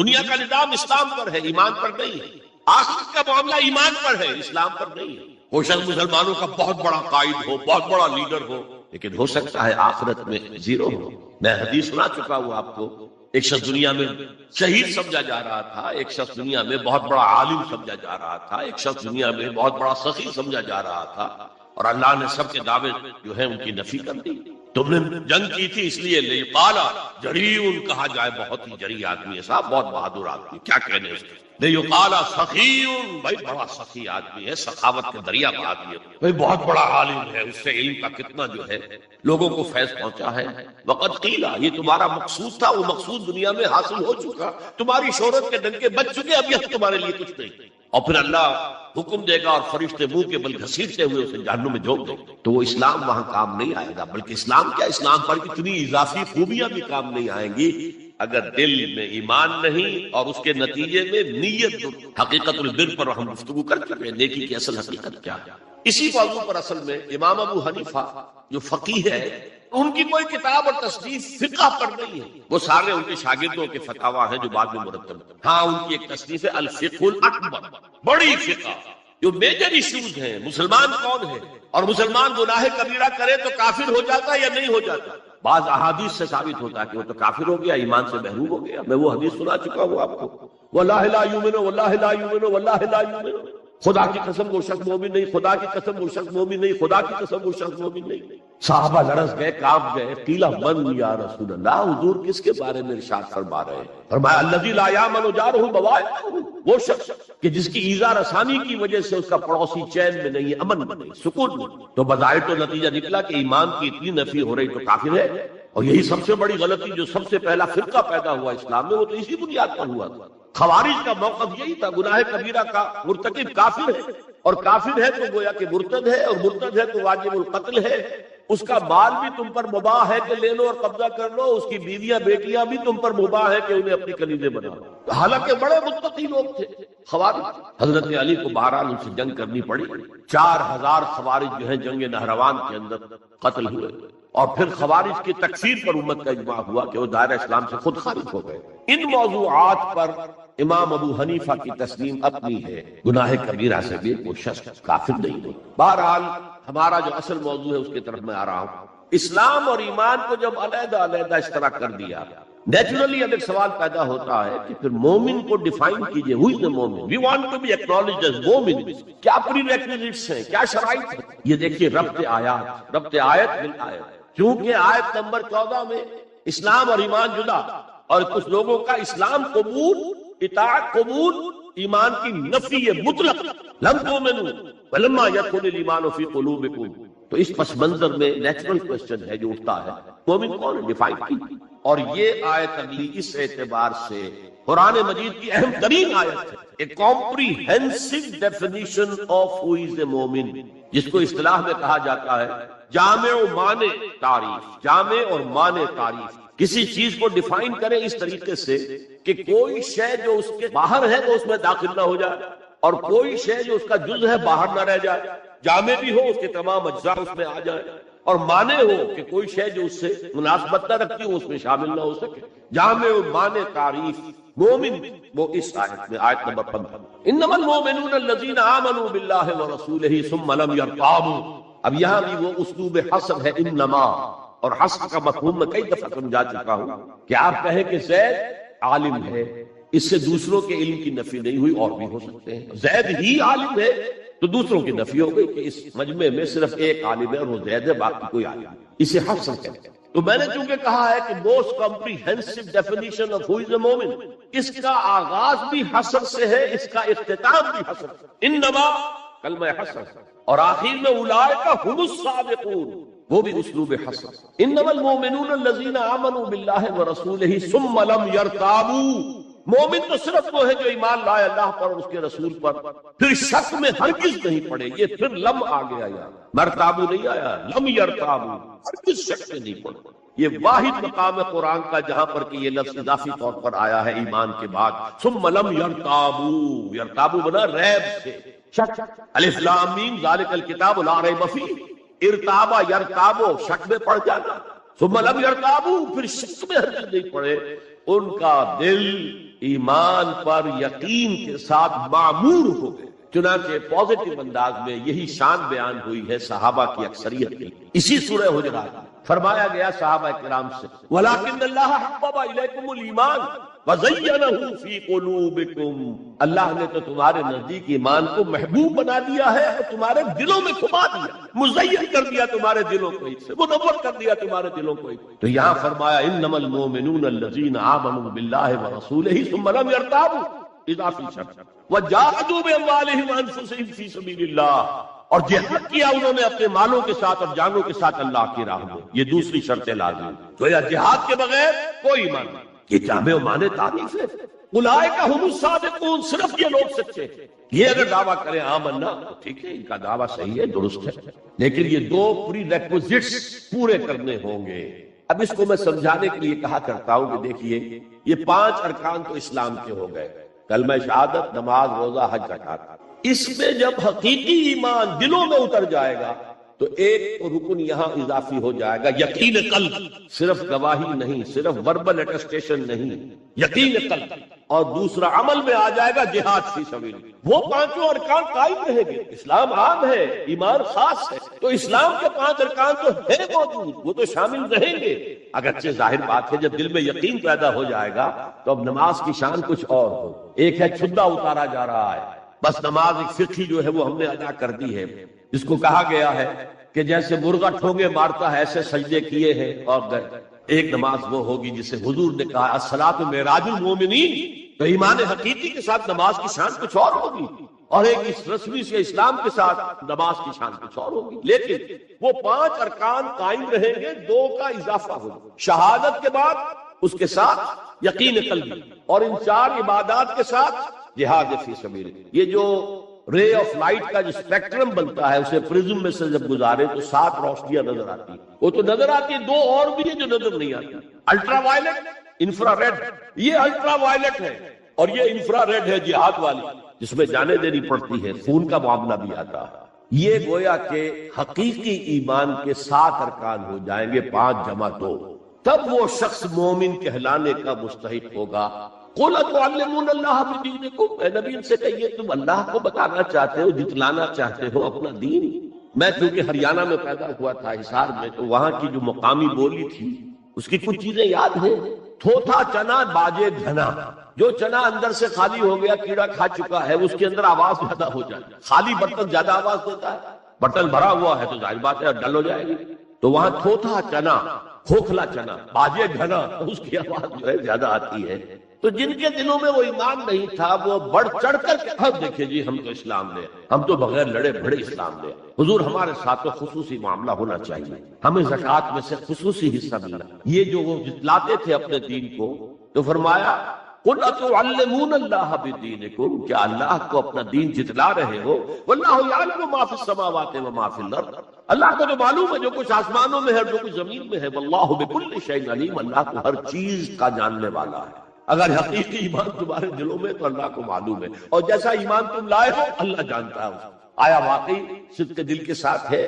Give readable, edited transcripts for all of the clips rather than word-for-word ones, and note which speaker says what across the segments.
Speaker 1: دنیا کا نظام اسلام پر ہے، ایمان پر نہیں ہے۔ آخرت کا معاملہ ایمان پر ہے، اسلام پر نہیں ہے۔ وہ شخص مسلمانوں کا بہت بڑا قائد ہو، بہت بڑا لیڈر ہو، لیکن ہو سکتا ہے آخرت میں زیرو ہو۔ میں حدیث سنا چکا ہوں آپ کو، ایک شخص دنیا میں شہید سمجھا جا رہا تھا، ایک شخص دنیا میں بہت بڑا عالم سمجھا جا رہا تھا، ایک شخص دنیا میں بہت بڑا سخی سمجھا جا رہا تھا، اور اللہ نے سب کے دعوے جو ہے ان کی نفی کر دی۔ تم نے جنگ کی تھی اس لیے لیقالا جریء کہا جائے، بہت ہی جری آدمی ہے صاحب، بہت بہادر آدمی، کیا کہنے اس کے۔ لیقالا سخی، بھائی بڑا سخی آدمی ہے، سخاوت کے دریا کا آدمی ہے، بھائی بہت بڑا عالم ہے، اس سے علم کا کتنا جو ہے لوگوں کو فیض پہنچا ہے۔ وقد قیلا، یہ تمہارا مقصود تھا، وہ مقصود دنیا میں حاصل ہو چکا، تمہاری شہرت کے ڈنکے بج چکے، اب یہ تمہارے لیے کچھ نہیں۔ اور پھر اللہ حکم دے گا اور فرشتے منہ کے بل گھسیٹتے ہوئے اسے جہنم میں جھونک دیں گے، تو وہ اسلام وہاں کام نہیں آئے گا۔ بلکہ اسلام کیا، اسلام پر اتنی اضافی خوبیاں بھی کام نہیں آئیں گی اگر دل میں ایمان نہیں، اور اس کے نتیجے میں نیت۔ حقیقت البر پر ہم گفتگو کر چکے ہیں، نیکی کی اصل حقیقت کیا ہے۔ اسی موضوع پر اصل میں امام ابو حنیفہ جو فقیہ ہے، ان کی کوئی کتاب اور تصنیف فقہ پر نہیں ہے، وہ سارے ان کے شاگردوں کے فتاوی ہیں جو بعد میں مرتب۔ ہاں، ان کی ایک تصنیف ہے الفقہ الاکبر، بڑی فقہ جو میجر ایشوز ہیں، مسلمان کون ہے، اور مسلمان گناہ کبیرہ کرے تو کافر ہو جاتا ہے یا نہیں ہو جاتا۔ بعض احادیث سے ثابت ہوتا ہے کہ وہ تو کافر ہو گیا، ایمان سے محروم ہو گیا۔ میں وہ حدیث سنا چکا ہوں آپ کو، واللہ لا یؤمن واللہ لا یؤمن واللہ لا یؤمن، خدا کی قسم وہ شخص مومن نہیں، خدا کی قسم وہ شخص مومن نہیں، خدا کی قسم وہ شخص مومن نہیں۔ صحابہ لرز گئے، کانپ گئے، قیل من یا رسول اللہ، حضور کس کے بارے میں ارشاد فرما رہے ہیں؟ فرمایا الذی لا یامن جارہ بوائقہ، وہ شخص کہ جس کی ایذا رسانی کی وجہ سے اس کا پڑوسی چین میں نہیں، امن میں نہیں، سکون میں۔ تو بظاہر تو نتیجہ نکلا کہ ایمان کی اتنی نفی ہو رہی تو کافر ہے، اور یہی سب سے بڑی غلطی جو سب سے پہلا فرقہ پیدا ہوا اسلام میں، وہ تو اسی بنیاد پر ہوا تھا۔ خوارج کا موقف یہی تھا، گناہ کبیرہ کا مرتکب کافر ہے، اور کافر ہے تو گویا کہ مرتد ہے، اور مرتد ہے تو واجب القتل ہے۔ اس کا مال بھی تم پر مباح ہے کہ لے لو اور قبضہ کر لو، اس کی بیویاں بیٹیاں بھی تم پر مباح ہے کہ انہیں اپنی کنیزیں بناؤ۔ حالانکہ بڑے متقی لوگ تھے خوارج۔ حضرت علی کو بہرحال ان سے جنگ کرنی پڑی، 4000 خوارج جو ہیں جنگ نہروان کے اندر قتل ہوئے، اور پھر خوارج کی تکفیر پر امت کا اجماع ہوا کہ وہ دائرہ اسلام سے خود خارج ہو گئے۔ ان موضوعات پر امام ابو حنیفہ کی تسلیم اپنی ہے، گناہ کبیرہ سے بھی وہ شخص کافر نہیں ہے۔ بہرحال ہمارا جو اصل موضوع ہے اس کی طرف میں آ رہا ہوں۔ اسلام اور ایمان کو جب علیحدہ علیحدہ اس طرح کر دیا، نیچرلی اب ایک سوال پیدا ہوتا ہے کہ پھر مومن کو ڈیفائن کیجئے، who is the مومن؟ we want to be acknowledged as مومن، کیا پری ریکویزٹس ہیں، کیا شرائط ہیں؟ یہ دیکھیے ربط آیات، ربط آیت بالآیت، چونکہ آیت نمبر 14 میں اسلام اور ایمان جدا، اور کچھ لوگوں کا اسلام قبول، اطاعت قبول، ایمان کی نفی مطلق، لم تؤمنوا ولما يدخل الایمان فی قلوبکم۔ تو اس پس منظر میں نیچرل کوسچن ہے جو اٹھتا ہے، مومن کون ہے؟ ڈیفائن کی۔ اور یہ آیت اگلی اس اعتبار سے قرآن مجید کی اہم ترین آیت ہے، ایک کمپریہنسو ڈیفینیشن آف ہو از اے مومن، جس کو اصطلاح میں کہا جاتا ہے جامع و مانع تعریف، جامع اور مانع تعریف۔ کسی چیز کو ڈیفائن کریں اس طریقے سے کہ کوئی شے جو اس کے باہر ہے وہ اس میں داخل نہ ہو جائے، اور کوئی شے جو اس کا جز ہے باہر نہ رہ جائے، جامع بھی ہو، اس کے تمام اجزاء اس میں آ جائیں، اور مانع ہو کہ کوئی شے جو اس سے مناسبت نہ رکھتی ہو اس میں شامل نہ ہو سکے۔ جامع و مانع تعریف مومن وہ اس آیت میں، آیت نمبر 15، انما المؤمنون الذین آمنوا باللہ ورسولہ ثم لم یرتابوا۔ اب یہاں بھی وہ اسلوب حصر ہے، انما، اور حصر کا مفہوم میں کئی دفعہ سمجھا چکا ہوں کہ آپ کہیں کہ زید عالم ہے، اس سے دوسروں کے علم کی نفی نہیں ہوئی، اور بھی ہو سکتے ہیں۔ زید ہی عالم ہے تو دوسروں کی نفی ہو گئی کہ اس مجمع میں صرف ایک عالم ہے اور وہ زید ہے، باقی کوئی عالم نہیں، اسے حصر کہتے ہیں۔ تو میں نے چونکہ کہا ہے کہ موسٹ کمپریہنسو ڈیفینیشن آف ہو از اے مومن، اس کا آغاز بھی حصر سے ہے، اس کا اختتام بھی حصر سے، انما کلمہ حصر، اور آخر میں اولئک هم الصادقون، وہ بھی اسلوب حصر۔ انما المؤمنون الذین آمنوا باللہ ورسولہ ثم لم یرتابوا۔ مومن تو صرف وہ ہے جو ایمان لائے اللہ پر اور اس کے رسول پر، پھر شک میں ہرگز نہیں پڑے۔ یہ پھر لم آ گیا، یہاں مرتابو نہیں آیا، لم یرتابو، ہرگز شک میں نہیں پڑے۔ یہ واحد مقام ہے قرآن کا جہاں پر کہ یہ لفظ اضافی طور پر آیا ہے ایمان کے بعد، ثم لم یرتابو، یرتابو بنا ریب سے، شک۔ الف لام میم ذالک الکتاب لا ریب فیہ، ارتابا یرتابو، شک میں پڑ جانا، ثم لم یرتابو، پھر شک میں ہرگز نہیں پڑے۔ ان کا دل ایمان پر یقین کے ساتھ معمور ہو گئے۔ چنانچہ پازیٹو انداز میں یہی شان بیان ہوئی ہے صحابہ کی اکثریت کی۔ اسی سورہ حجرات فرمایا گیا صحابہ کرام سے وَلَٰكِنَّ اللَّهَ حَبَّبَ إِلَيْكُمُ الْإِيمَانَ وَزَيَّنَهُ فِي قُلُوبِكُمْ، اللہ نے تو تمہارے نزدیک ایمان کو محبوب بنا دیا ہے اور تمہارے دلوں میں چھپا دیا، مزین کر دیا تمہارے دلوں کو، اس سے منور کر دیا تمہارے دلوں کو۔ تو یہاں فرمایا انما المؤمنون الذین آمنوا باللہ ورسولہ ثم لم يرتابوا، اضافی شرط، وجاہدوا باموالہم وانفسہم فی سبیل اللہ، اور جہاد کیا انہوں نے اپنے مالوں کے ساتھ اور جانوں کے ساتھ اللہ کی راہ میں، یہ دوسری شرط لازم۔ تو یا جہاد کے بغیر کوئی ایمان نہیں، یہ جامع و معنی تعریف ہے۔ اولئک ھم الصادقون، صرف یہ لوگ سچے۔ یہ اگر دعویٰ کریں آمنا تو ٹھیک ہے، ان کا دعویٰ صحیح ہے، درست ہے، لیکن یہ دو پری ریکوزٹس پورے کرنے ہوں گے۔ اب اس کو میں سمجھانے کے لیے کہا کرتا ہوں کہ دیکھیے یہ 5 ارکان تو اسلام کے ہو گئے، کلمہ شہادت، نماز، روزہ، حج، زکات۔ اس میں جب حقیقی ایمان دلوں میں اتر جائے گا تو ایک رکن یہاں اضافی ہو جائے گا، یقین قلب، صرف گواہی نہیں، صرف وربل اٹیسٹیشن نہیں، یقین قلب، اور دوسرا عمل میں آ جائے گا جہاد فی سبیل اللہ۔ وہ 5 ارکان قائم رہیں گے۔ اسلام عام ہے، ایمان خاص ہے، تو اسلام کے 5 ارکان تو ہے موجود، وہ تو شامل رہیں گے۔ اگرچہ ظاہر بات ہے جب دل میں یقین پیدا ہو جائے گا تو اب نماز کی شان کچھ اور ہو۔ ایک ہے چھدا اتارا جا رہا ہے، بس نماز ایک فقہی جو ہے وہ ہم نے ادا کر دی ہے، جس کو کہا گیا ہے کہ جیسے مرغا ٹھونگے مارتا ہے ایسے سجدے کیے ہیں اور گئے۔ ایک نماز وہ ہوگی جسے حضور نے کہا الصلاۃ معراج المومنین، تو ایمان حقیقی کے ساتھ نماز کی شان کچھ اور ہوگی، اور ایک اس رسمی سے اسلام کے ساتھ نماز کی شان کچھ اور ہوگی، لیکن وہ 5 ارکان قائم رہیں گے، 2 کا اضافہ ہوگا، شہادت کے بعد اس کے ساتھ یقین قلبی، اور ان 4 عبادات کے ساتھ جہاد فی سبیل اللہ۔ یہ جو رے آف لائٹ کا جو اسپیکٹرم بنتا ہے اسے پرزم میں سے جب گزارے تو 7 روشنیاں نظر آتی ہیں، وہ تو نظر آتی ہیں، 2 اور بھی ہیں جو نظر نہیں آتی، الٹرا وائلٹ، انفرا ریڈ۔ یہ الٹرا وائلٹ ہے اور یہ انفرا ریڈ ہے جہاد والی، جس میں جانیں دینی پڑتی ہے، خون کا معاملہ بھی آتا ہے۔ یہ گویا کہ حقیقی ایمان کے 7 ارکان ہو جائیں گے، 5 جمع 2، تب وہ شخص مومن کہلانے کا مستحق ہوگا۔ قُلْ أَتُعَلِّمُونَ اللَّهَ بِدِينِكُمْ، اے نبی ان سے کہیے تم اللہ کو بتانا چاہتے ہو، جتلانا چاہتے ہو اپنا دین۔ میں کیونکہ ہریانہ میں پیدا ہوا تھا، حصار میں، تو وہاں کی جو مقامی بولی تھی اس کی کچھ چیزیں یاد ہیں۔ تھوتھا چنا باجے گھنا، جو چنا اندر سے خالی ہو گیا، کیڑا کھا چکا ہے، اس کے اندر آواز زیادہ ہو جائے، خالی برتن زیادہ آواز دیتا ہے، برتن بھرا ہوا ہے تو ظاہر بات ہے ڈل ہو جائے گی۔ تو وہاں تھوتھا چنا، کھوکھلا چنا، باجے گھنا، اس کی آواز جو ہے زیادہ آتی ہے۔ تو جن کے دلوں میں وہ ایمان نہیں تھا وہ بڑھ چڑھ کر کے اب دیکھیں جی ہم تو اسلام لے، ہم تو بغیر لڑے بھڑے اسلام لے، حضور ہمارے ساتھ تو خصوصی معاملہ ہونا چاہیے، ہمیں زکوٰۃ میں سے خصوصی حصہ ملا۔ یہ جو وہ جتلاتے تھے اپنے دین کو، تو فرمایا قُلْ أَتُعَلِّمُونَ اللَّهَ بِدِينِكُمْ، کیا اللہ کو اپنا دین جتلا رہے ہو؟ وَاللَّهُ يَعْلَمُ مَا فِي السَّمَاوَاتِ وَمَا فِي الْأَرْضِ، اللہ کو تو معلوم ہے جو کچھ آسمانوں میں ہے اور جو کچھ زمین میں ہے۔ وَاللَّهُ بِكُلِّ شَيْءٍ عَلِيمٌ، اللہ کو ہر چیز کا جاننے والا ہے۔ اگر حقیقی ایمان تمہارے دلوں میں تو اللہ کو معلوم ہے، اور جیسا ایمان تم لائے ہو اللہ جانتا ہے۔ آیا واقعی صدق دل کے ساتھ ہے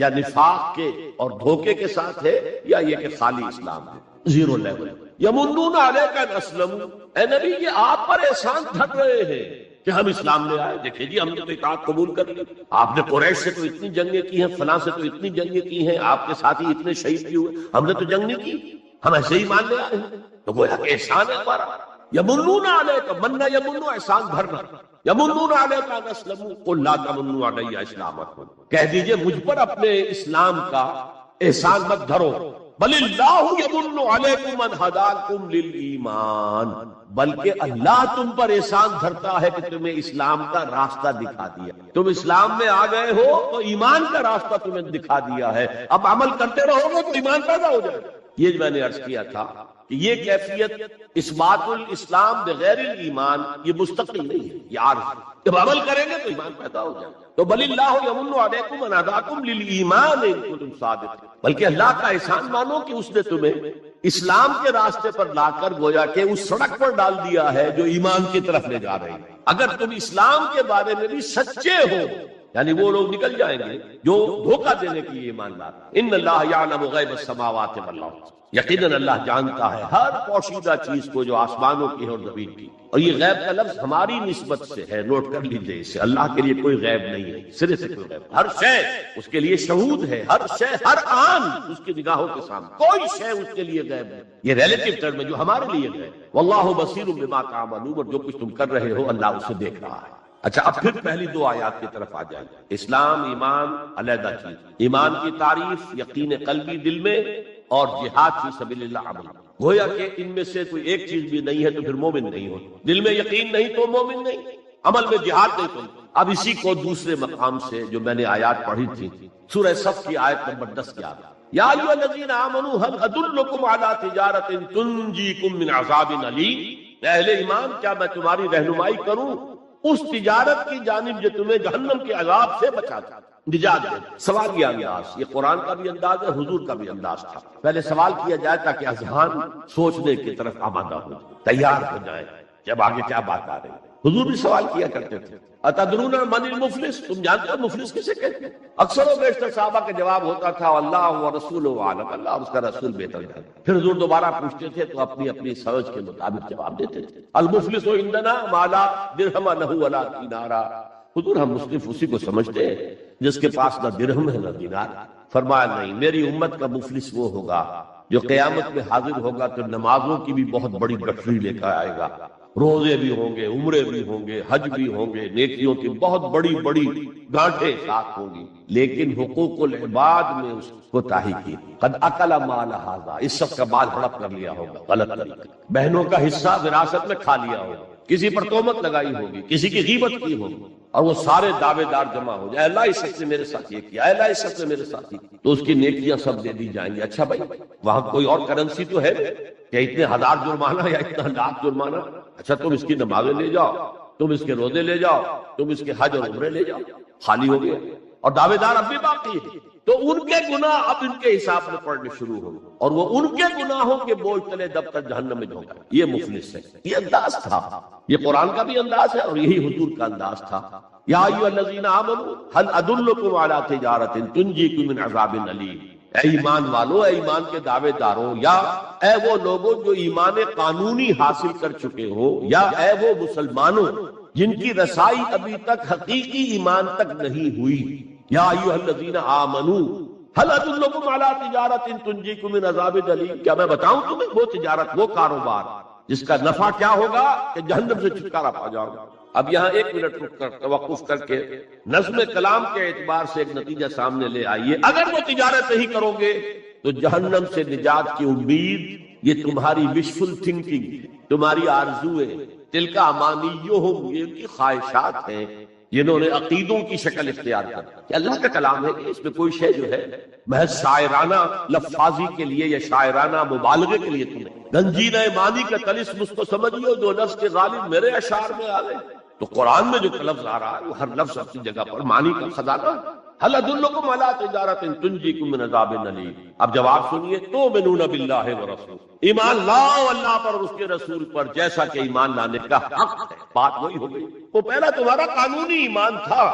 Speaker 1: یا نفاق کے اور دھوکے کے ساتھ ہے، یا یہ کہ خالی اسلام ہے، 0 لیول۔ یمنون علیک ان اسلموا، اے نبی یہ آپ پر احسان دھر رہے ہیں کہ ہم اسلام لے آئے، دیکھیں جی ہم نے تو اطاعت قبول کر لی، آپ نے قریش سے تو اتنی جنگیں کی ہیں، فلاں سے تو اتنی جنگیں کی ہیں، آپ کے ساتھی اتنے شہید بھی ہوئے، ہم نے تو جنگ نہیں کی، ہم ایسے ہی مان لے آئے ہیں، تو گویا کہ احسان ہے ہمارا۔ یمنون علیک، منّا یمنو، احسان بھرنا، یمنون علیک ان اسلموا قل لا تمنوا علی اسلامکم، کہہ دیجئے مجھ پر اپنے اسلام کا احسان مت دھرو، بل اللہ یمن علیکم ان ہداکم للایمان، بلکہ اللہ تم پر احسان دھرتا ہے کہ تمہیں اسلام کا راستہ دکھا دیا، تم اسلام میں آ گئے ہو تو ایمان کا راستہ تمہیں دکھا دیا ہے، اب عمل کرتے رہو گے تو ایمان پیدا ہو جائے گا۔ یہ میں نے عرض کیا تھا کہ یہ کیفیت اثبات الاسلام بغیر الایمان یہ مستقل نہیں ہے، یہ عارض ہے، جب عمل کریں گے تو ایمان پیدا ہو جائے گا۔ تو بل اللہ یمن علیکم ان ہداکم للایمان ان کنتم صادقین، بلکہ اللہ کا احسان مانو کہ اس نے تمہیں اسلام کے راستے پر لا کر گویا کہ اس سڑک پر ڈال دیا ہے جو ایمان کی طرف لے جا رہی ہے۔ اگر تم اسلام کے بارے میں بھی سچے ہو، یعنی وہ لوگ نکل جائیں گے جو دھوکہ دینے کے لیے ایمان لاتے۔ ان اللہ یعلم غیب السماوات والارض، یقیناً اللہ جانتا ہے ہر پوشیدہ چیز کو جو آسمانوں کی ہے اور زمین کی. اور یہ غیب کا لفظ ہماری نسبت سے ہے، نوٹ کر لیجئے اسے. اللہ کے لیے کوئی غیب نہیں ہے، سرے سے کوئی غیب. ہر شے اس کے لیے شہود ہے، ہر شے ہر آن اس کی نگاہوں کے سامنے، کوئی شے اس کے لیے غیب ہے. یہ ریلیٹو ٹرم میں جو ہمارے لیے غیب. واللہ بصیر بما تعملون، اور جو کچھ تم کر رہے ہو اللہ اسے دیکھ رہا ہے. اچھا، اب پھر پہلی دو آیات کی طرف آ جائیں. اسلام ایمان علیحدہ چیز. ایمان کی تعریف یقین قلبی دل میں، اور جہاد فی سبیل اللہ عمل. گویا کہ ان میں سے کوئی ایک چیز بھی نہیں ہے تو پھر مومن نہیں ہو. دل میں یقین نہیں تو مومن نہیں، عمل میں جہاد نہیں تو. اب اسی کو دوسرے مقام سے جو میں نے آیات پڑھی تھی، سورہ صف کی آیت نمبر 10 کی آیت، یا ایھا الذین آمنوا هل ادلکم علی تجارۃ تنجیکم من عذاب علیم. اہل ایمان، کیا میں تمہاری رہنمائی کروں اس تجارت کی جانب جو تمہیں جہنم کے عذاب سے بچاتا، نجات دے. سوالیہ انداز، یہ قرآن کا بھی انداز ہے، حضور کا بھی انداز تھا. پہلے سوال کیا جائے تاکہ اذہان سوچنے کی طرف آمادہ ہو، تیار ہو جائے جب آگے کیا بات آ رہی ہے. حضور بھی سوال کیا کرتے تھے، اتدرون من المفلس، تم جانتے ہو مفلس کسے کہتے ہیں؟ اکثر و بیشتر صحابہ کا جواب ہوتا تھا اللہ ورسولہ عالم، اللہ اور اس کا رسول بہتر جانتے. پھر حضور دوبارہ پوچھتے تھے تو اپنی اپنی سمجھ کے مطابق جواب دیتے تھے. المفلس عندنا ما لا درہم لہ ولا دینار. حضور ہم مصنف اسی کو سمجھتے ہیں جس کے پاس نہ درہم ہے نہ دینار. فرمایا نہیں، میری امت کا مفلس وہ ہوگا جو قیامت میں حاضر ہوگا تو نمازوں کی بھی بہت بڑی گٹھری لے کر آئے گا، روزے بھی ہوں گے، عمرے بھی ہوں گے، حج بھی ہوں گے، نیکیوں کی بہت بڑی بڑی گانٹھیں ساتھ ہوں گی، لیکن حقوق العباد میں اس کو تاہی کی. قد اکل مال ھذا، اس سب کا مال ہڑپ کر لیا ہوگا غلط طریقے، بہنوں کا حصہ وراثت میں کھا لیا ہوگا، کسی پر تہمت لگائی ہوگی، کسی کی غیبت کی ہوگی، اور وہ سارے دعوے دار جمع ہو جائے، اللہ اس شخص نے میرے ساتھ یہ کیا، اللہ اس شخص نے میرے ساتھ یہ کیا، تو اس کی نیکیاں سب دے دی جائیں گی. اچھا بھائی، وہاں کوئی اور کرنسی تو ہے کہ اتنے ہزار جرمانہ یا اتنا لاکھ جرمانہ؟ اچھا، تم اس کی نمازیں لے جاؤ، تم اس کے روزے لے جاؤ، تم اس کے حج اور عمرے لے جاؤ، خالی ہو گیا. اور دعوے دار اب بھی باقی ہے، تو ان کے گناہ اب ان کے حساب میں پڑنے شروع ہوں، اور وہ ان کے گناہوں کے بوجھ تلے دب کر جہنم میں جھونکا. یہ مفلس ہے. یہ انداز تھا، یہ قرآن کا بھی انداز ہے اور یہی حضور کا انداز تھا. یا ایھا الذین آمنوا هل ادلکم علی تجارۃ تنجیکم من عذاب علیم. اے ایمان والو، اے ایمان کے دعوے داروں، یا اے وہ لوگوں جو ایمان قانونی حاصل کر چکے ہو، یا اے وہ مسلمانوں جن کی رسائی ابھی تک حقیقی ایمان تک نہیں ہوئی. یا ایھا الذین آمنوا هل ادلکم علی تجارۃ تنجیکم من عذاب علیم. کیا میں بتاؤں تمہیں وہ تجارت، وہ کاروبار جس کا نفع کیا ہوگا کہ جہنم سے چھٹکارا پا جاؤ گا. اب یہاں ایک منٹ رک کر توقف کر کے نظم کلام کے اعتبار سے ایک نتیجہ سامنے لے آئیے. اگر وہ تجارت نہیں کرو گے تو جہنم سے نجات کی امید یہ تمہاری وشفل تھنکنگ، تمہاری آرزویں، تلک امانیہم، یہ ان کی خواہشات ہیں جنہوں نے عقیدوں کی شکل اختیار کر. کہ اللہ کا کلام ہے کہ اس میں کوئی شے جو ہے محض شاعرانہ لفاظی کے لیے یا شاعرانہ مبالغے کے لیے تو نہیں. گنجینہ مانی کا طلسم اس کو سمجھیے جو لفظ کے غالب میرے اشعار میں آ گئے. تو قرآن میں جو لفظ آ رہا ہے وہ ہر لفظ اپنی جگہ پر معنی کا خزانہ. هل ادلکم علی تجارۃ تنجیکم من عذاب علیم. اب جواب سنیے، تؤمنون باللہ ورسولہ، ایمان لاؤ اللہ پر اور اس کے رسول پر جیسا کہ ایمان لانے کا حق ہے. بات وہی ہو گئی. وہ پہلا تمہارا قانونی ایمان تھا،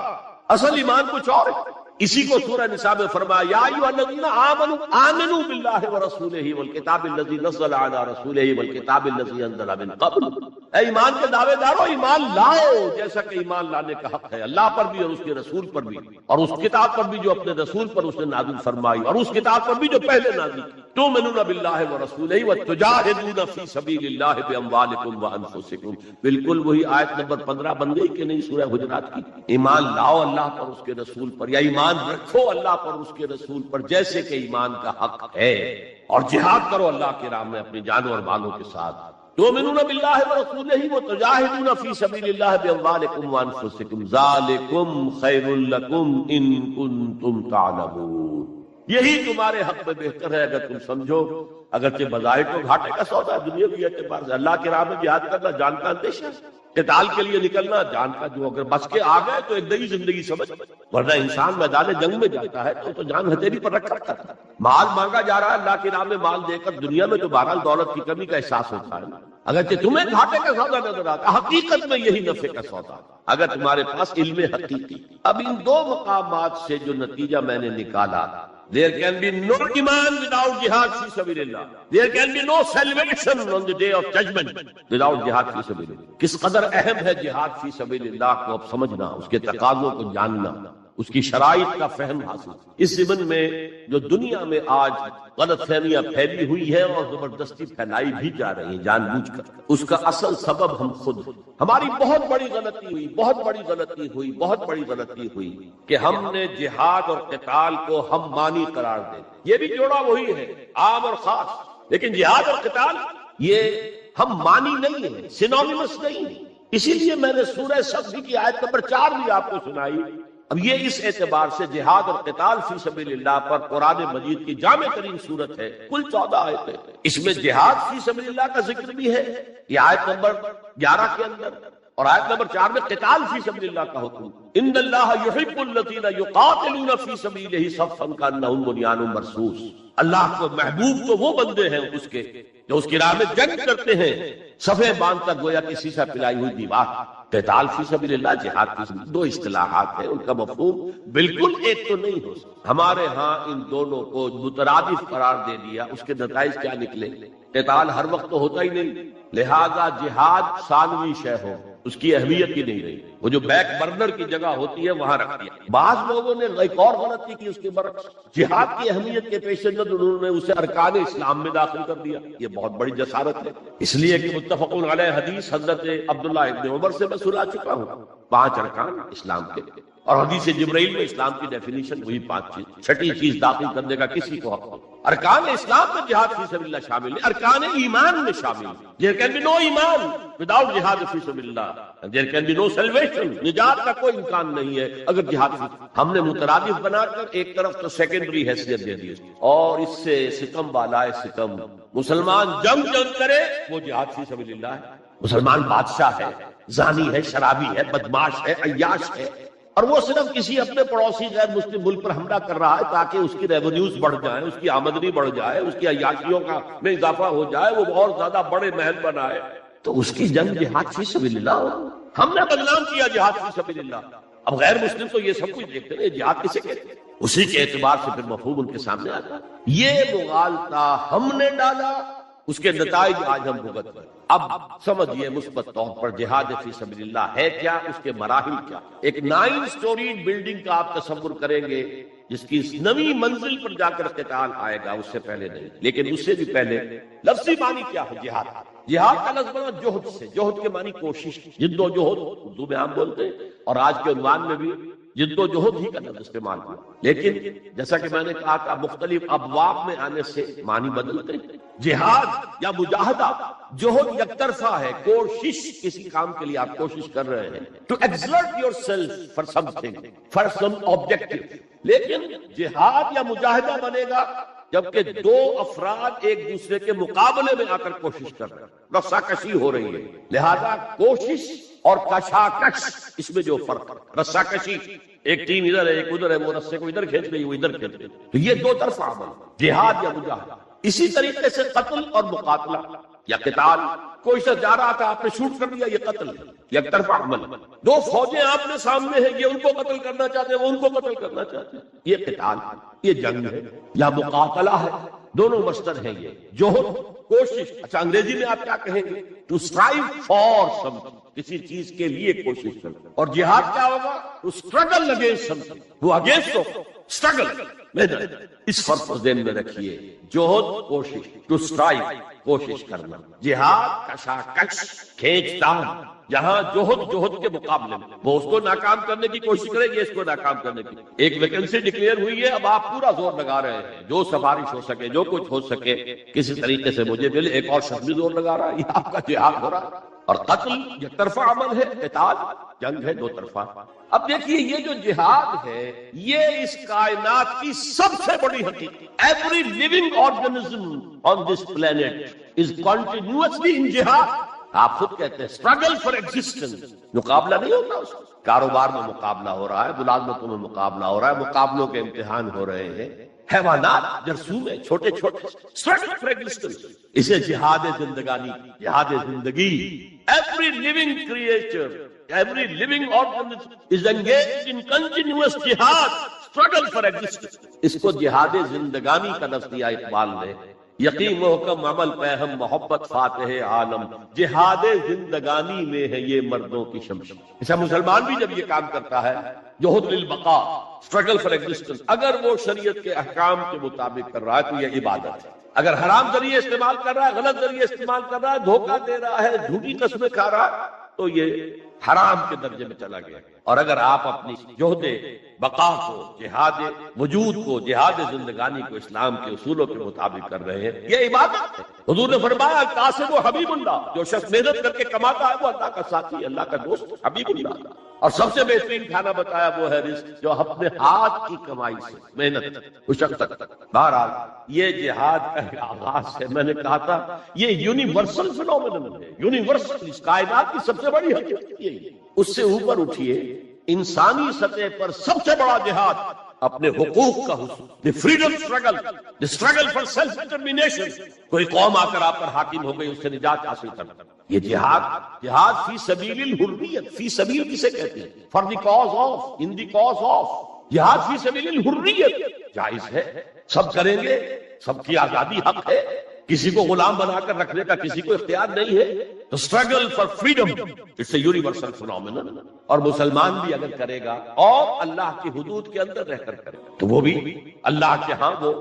Speaker 1: اصل ایمان کچھ اور ہے. اسی کو سورہ نساء میں فرمایا یا ایھا الذین آمنوا آمنوا باللہ ورسولہ والکتاب الذی نزل علی رسولہ والکتاب الذی انزل من قبل. اے ایمان کے دعوے دارو، ایمان لاؤ جیسا کہ ایمان لانے کا حق ہے، اللہ پر بھی اور اس کے رسول پر بھی، اور اس کتاب پر بھی جو اپنے رسول پر اس نے نازل فرمائی، اور اس کتاب پر بھی جو پہلے نازل کی. تؤمنون باللہ ورسولہ وتجاہدون فی سبیل اللہ باموالکم وانفسکم. بالکل وہی آیت نمبر 15 بن گئی کہ نہیں سورہ حجرات کی. ایمان لاؤ اللہ پر اس کے رسول پر، یا ایمان رکھو اللہ پر اس کے رسول پر جیسے کہ ایمان کا حق ہے، اور جہاد کرو اللہ کی راہ میں اپنی جانوں اور مالوں کے ساتھ. تؤمنون باللہ ورسولہ وتجاہدون فی سبیل اللہ باموالکم وانفسکم ذالکم خیر لکم ان کنتم تعلمون. یہی تمہارے حق میں بہتر ہے اگر تم سمجھو. اگرچہ بظاہر تو گھاٹے کا سودا ہے دنیاوی اعتبار سے. اللہ کی راہ میں جہاد کرنا جان کا اندیشہ، قتال کے لیے نکلنا جان کا، جو اگر بس کے آ گئے تو ایک نئی زندگی سمجھ. ورنہ انسان میدان جنگ میں جاتا ہے تو جان ہتھیلی پر رکھ رکھتا ہے. مال مانگا جا رہا ہے اللہ کی راہ میں، مال دے کر دنیا میں تو بہرحال دولت کی کمی کا احساس ہوتا ہے. اگرچہ تمہیں گھاٹے کا سودا نظر آتا ہے، حقیقت میں یہی نفع کا سودا اگر تمہارے پاس علم حقیقی. اب ان دو مقامات سے جو نتیجہ میں نے نکالا There can be no iman without jihad fi sabilillah. There can be no salvation on the day of judgment without jihad fi sabilillah. کس قدر اہم ہے جہاد فی سبیل اللہ کو اب سمجھنا، اس کے تقاضوں کو جاننا، اس کی شرائط کا فہم حاصل۔ اس ضمن میں جو دنیا میں آج غلط فہمیاں پھیلی ہوئی ہے اور زبردستی پھیلائی بھی جا رہی ہیں جان بوجھ کر، اس کا اصل سبب ہم خود ہیں۔ ہماری بہت بڑی غلطی ہوئی کہ ہم نے جہاد اور قتال کو ہم مانی قرار دے۔ یہ بھی جوڑا وہی ہے، عام اور خاص، لیکن جہاد اور قتال یہ ہم مانی نہیں ہیں، سینونیمس نہیں ہیں۔ اسی لیے میں نے سورہ صف کی آیت نمبر 4 بھی آپ کو سنائی۔ اب یہ اس اعتبار سے جہاد اور قتال فی سبیل اللہ پر قرآن مجید کی جامع ترین صورت ہے، کل 14 آیتیں، اس میں جہاد فی سبیل اللہ کا ذکر بھی ہے، یہ آیت نمبر 11 کے اندر، اور آیت نمبر 4 میں قتال فی سبیل اللہ کا حکم۔ ان اللہ یحب الذین یقاتلون فی سبیلہ صفا کانہم بنیان مرصوص۔ اللہ کو محبوب تو وہ بندے ہیں اس کے جو اس کی راہ میں جنگ کرتے ہیں صفیں باندھ کر گویا کہ سیسا پلائی ہوئی دیوار۔ قتال فی سبیل اللہ، جہاد فی سبیل اللہ، دو اصطلاحات ہیں، ان کا مفہوم بالکل ایک تو نہیں ہو سکتا۔ ہمارے ہاں ان دونوں کو مترادف قرار دے دیا، اس کے نتائج کیا نکلے؟ قتال ہر وقت تو ہوتا ہی نہیں، لہذا جہاد ثانوی شے ہو، اس کی اہمیت ہی نہیں رہی، وہ جو بیک برنر کی جگہ ہوتی ہے وہاں رکھ دیا۔ بعض لوگوں نے ایک اور غلطی کی اس کے برعکس، جہاد کی اہمیت کے پیش نظر انہوں نے اسے ارکان اسلام میں داخل کر دیا۔ یہ بہت بڑی جسارت ہے، اس لیے کہ متفق علیہ حدیث حضرت عبداللہ ابن عمر سے میں سنا چکا ہوں، 5 ارکان اسلام کے، اور حدیث جبرائیل میں اسلام کی ڈیفینیشن وہی 5 چیز، چھٹی چیز داخل کرنے کا کسی کو حق نہیں۔ ارکان اسلام میں جہاد فی سبیل اللہ شامل ہے، ارکان ایمان میں شامل ہے۔ There can be no ایمان without جہاد فی سبیل اللہ، there can be no salvation، نجات کا کوئی امکان نہیں ہے اگر جہاد فی۔ ہم نے مترادف بنا کر ایک طرف تو سیکنڈری حیثیت دے دی، اور اس سے ستم بالائے ستم، مسلمان جنگ کرے وہ جہاد فی سبیل اللہ ہے۔ مسلمان بادشاہ ہے، زانی ہے، شرابی ہے، بدماش ہے، عیاش ہے، اور وہ صرف کسی اپنے پڑوسی غیر مسلم ملک پر حملہ کر رہا ہے تاکہ اس کی ریونیوز بڑھ جائیں، اس کی آمدنی بڑھ جائے، اس کی عیاشیوں کا میں اضافہ ہو جائے، وہ اور زیادہ بڑے محل بنائے، تو اس کی جنگ جہاد فی سبیل اللہ ہو۔ ہم نے بدنام کیا جہاد فی سبیل اللہ۔ اب غیر مسلم تو یہ سب کچھ دیکھتے ہیں، جہاد کسے کہتے ہیں؟ اسی کے اعتبار سے پھر مفہوم ان کے سامنے آتا ہے۔ یہ مغالطہ ہم نے ڈالا، اس کے نتائج آج ہم بھگت رہے ہیں۔ اب سمجھیے مثبت طور پر جہاد فی سبیل اللہ ہے کیا، اس کے مراحل کیا۔ ایک 9 سٹوری بلڈنگ کا آپ تصور کریں گے جس کی نویں منزل پر جا کر قتال آئے گا، اس سے پہلے نہیں، لیکن اس سے بھی پہلے لفظی معنی کیا ہے جہاد؟ جہاد کا لفظ بنا جوہد سے، جوہد کے معنی کوشش، جد و جہد اردو میں ہم بولتے ہیں، اور آج کے عنوان میں بھی جد و جہد ہی کا لفظ استعمال ہوا، لیکن جیسا کہ میں نے کہا تھا مختلف ابواب میں آنے سے معنی بدلتے ہیں۔ جہاد یا مجاہدہ، جوہد یک طرفہ ہے، کوشش، کسی کام کے لیے آپ کوشش کر رہے ہیں، to exert yourself for something, for some objective. لیکن جہاد یا مجاہدہ بنے گا جبکہ 2 افراد ایک دوسرے کے مقابلے میں آ کر کوشش کر رہے ہیں، رساکشی ہو رہی ہے۔ لہذا کوشش اور کشاکش، اس میں جو فرق ہے، رساکشی ایک ٹیم ادھر ہے ایک ادھر ہے، وہ رسے کو ادھر کھینچ رہی ہے وہ ادھر کھینچ رہی ہے، تو یہ 2 طرفہ عمل، جہاد یا مجاہدہ۔ اسی طریقے سے قتل اور مقاتلہ یا قتال، کوئی شخص جا رہا تھا آپ نے شوٹ کر دیا، یہ قتل ہے، یک طرفہ عمل۔ 2 فوجیں آپ نے سامنے ہیں، یہ ان کو قتل کرنا چاہتے ہیں، وہ ان کو قتل کرنا چاہتے ہیں، یہ قتال ہے، یہ جنگ ہے یا مقاتلہ ہے، دونوں مصدر ہیں یہ، جوہد، کوشش۔ اچھا انگریزی میں آپ کیا کہیں گے؟ To strive for something, کسی چیز کے لیے کوشش کرنا۔ اور جہاد کیا ہوگا؟ To struggle against something, وہ اگینسٹ ہو، اسٹرگل، محنت۔ اس فرق کو ذہن میں رکھیے، جوہد کوشش، ٹو اسٹرائیو کوشش کرنا، جہاد کشاکش کھینچ تان۔ یہاں جوہد کے مقابلے میں وہ اس کو ناکام کرنے کی کوشش کرے گی، اس کو ناکام کرنے کی۔ ایک ویکینسی ڈکلیئر ہوئی ہے، اب آپ پورا زور لگا رہے ہیں، جو سفارش ہو سکے، جو کچھ ہو سکے کسی طریقے سے مجھے ملے، ایک اور شخص بھی زور لگا رہا ہے، یہ آپ کا جہاد ہو رہا ہے۔ اور قتل یک طرفہ عمل ہے، قتال جنگ ہے 2 طرفہ۔ اب دیکھیے یہ جو جہاد ہے یہ اس کائنات کی سب سے بڑی حقیقت، every living organism on this planet is continuously in جہاد۔ آپ خود کہتے ہیں اسٹرگل فار ایگزسٹنس، مقابلہ نہیں ہوتا اس کا، کاروبار میں مقابلہ ہو رہا ہے، ملازمتوں میں مقابلہ ہو رہا ہے، مقابلوں کے امتحان ہو رہے ہیں، حیوانات جرثومے چھوٹے چھوٹے، اسٹرگل فار ایگزسٹنس، اسے جہاد زندگانی، جہاد زندگی۔ Every living creature, every living organism is engaged in continuous jihad, struggle for existence. اس کو جہاد زندگانی کا لفظ دیا اقبال نے. یقین محکم عمل پہم محبت فاتح عالم، جہاد زندگانی میں ہے یہ مردوں کی شمشیر. ایسا مسلمان بھی جب یہ کام کرتا ہے جہد للبقاء، struggle for existence، اگر وہ شریعت کے احکام کے مطابق کر رہا ہے تو یہ عبادت ہے. اگر حرام ذریعے استعمال کر رہا ہے، غلط ذریعے استعمال کر رہا ہے، دھوکہ دے رہا ہے، جھوٹی قسمیں کھا رہا ہے، تو یہ حرام کے درجے میں چلا گیا. اور اگر آپ اپنی جہد بقا کو، جہاد وجود کو، جہاد زندگانی کو اسلام کے اصولوں کے مطابق کر رہے ہیں، یہ عبادت ہے. حضور نے فرمایا کاسب و حبیب اللہ، جو شخص محنت کر کے کماتا ہے وہ اللہ کا ساتھی، اللہ کا دوست، حبیب اللہ. اور سب سے بہترین کھانا بتایا وہ ہے رزق، جو اپنے ہاتھ کی کمائی سے محنت اس شخص تک. بہرحال یہ جہاد کا آغاز ہے. میں نے کہا تھا یہ یونیورسل فینومینن ہے، یونیورسل، اس کائنات کی سب سے بڑی حقیقت یہی ہے. اس سے اوپر اٹھیے، انسانی سطح پر سب سے بڑا جہاد اپنے حقوق کا حصول، the freedom struggle, the struggle for self determination. کوئی قوم آ کر آپ پر حاکم ہو گئی، اس سے نجات حاصل کرنا، یہ جہاد فی سبیل الحریت. فی سبیل کسے کہتے ہیں؟ For the cause of, in the cause of. جہاد فی سبیل الحریت جائز ہے، سب کریں گے، سب کی آزادی حق ہے، کسی کو غلام بنا کر رکھنے کا کسی کو اختیار نہیں ہے. تو struggle for freedom it's a universal phenomenon. اور مسلمان بھی اگر کرے گا اور اللہ کی حدود کے اندر رہ کر کرے گا تو وہ بھی اللہ کے ہاں وہ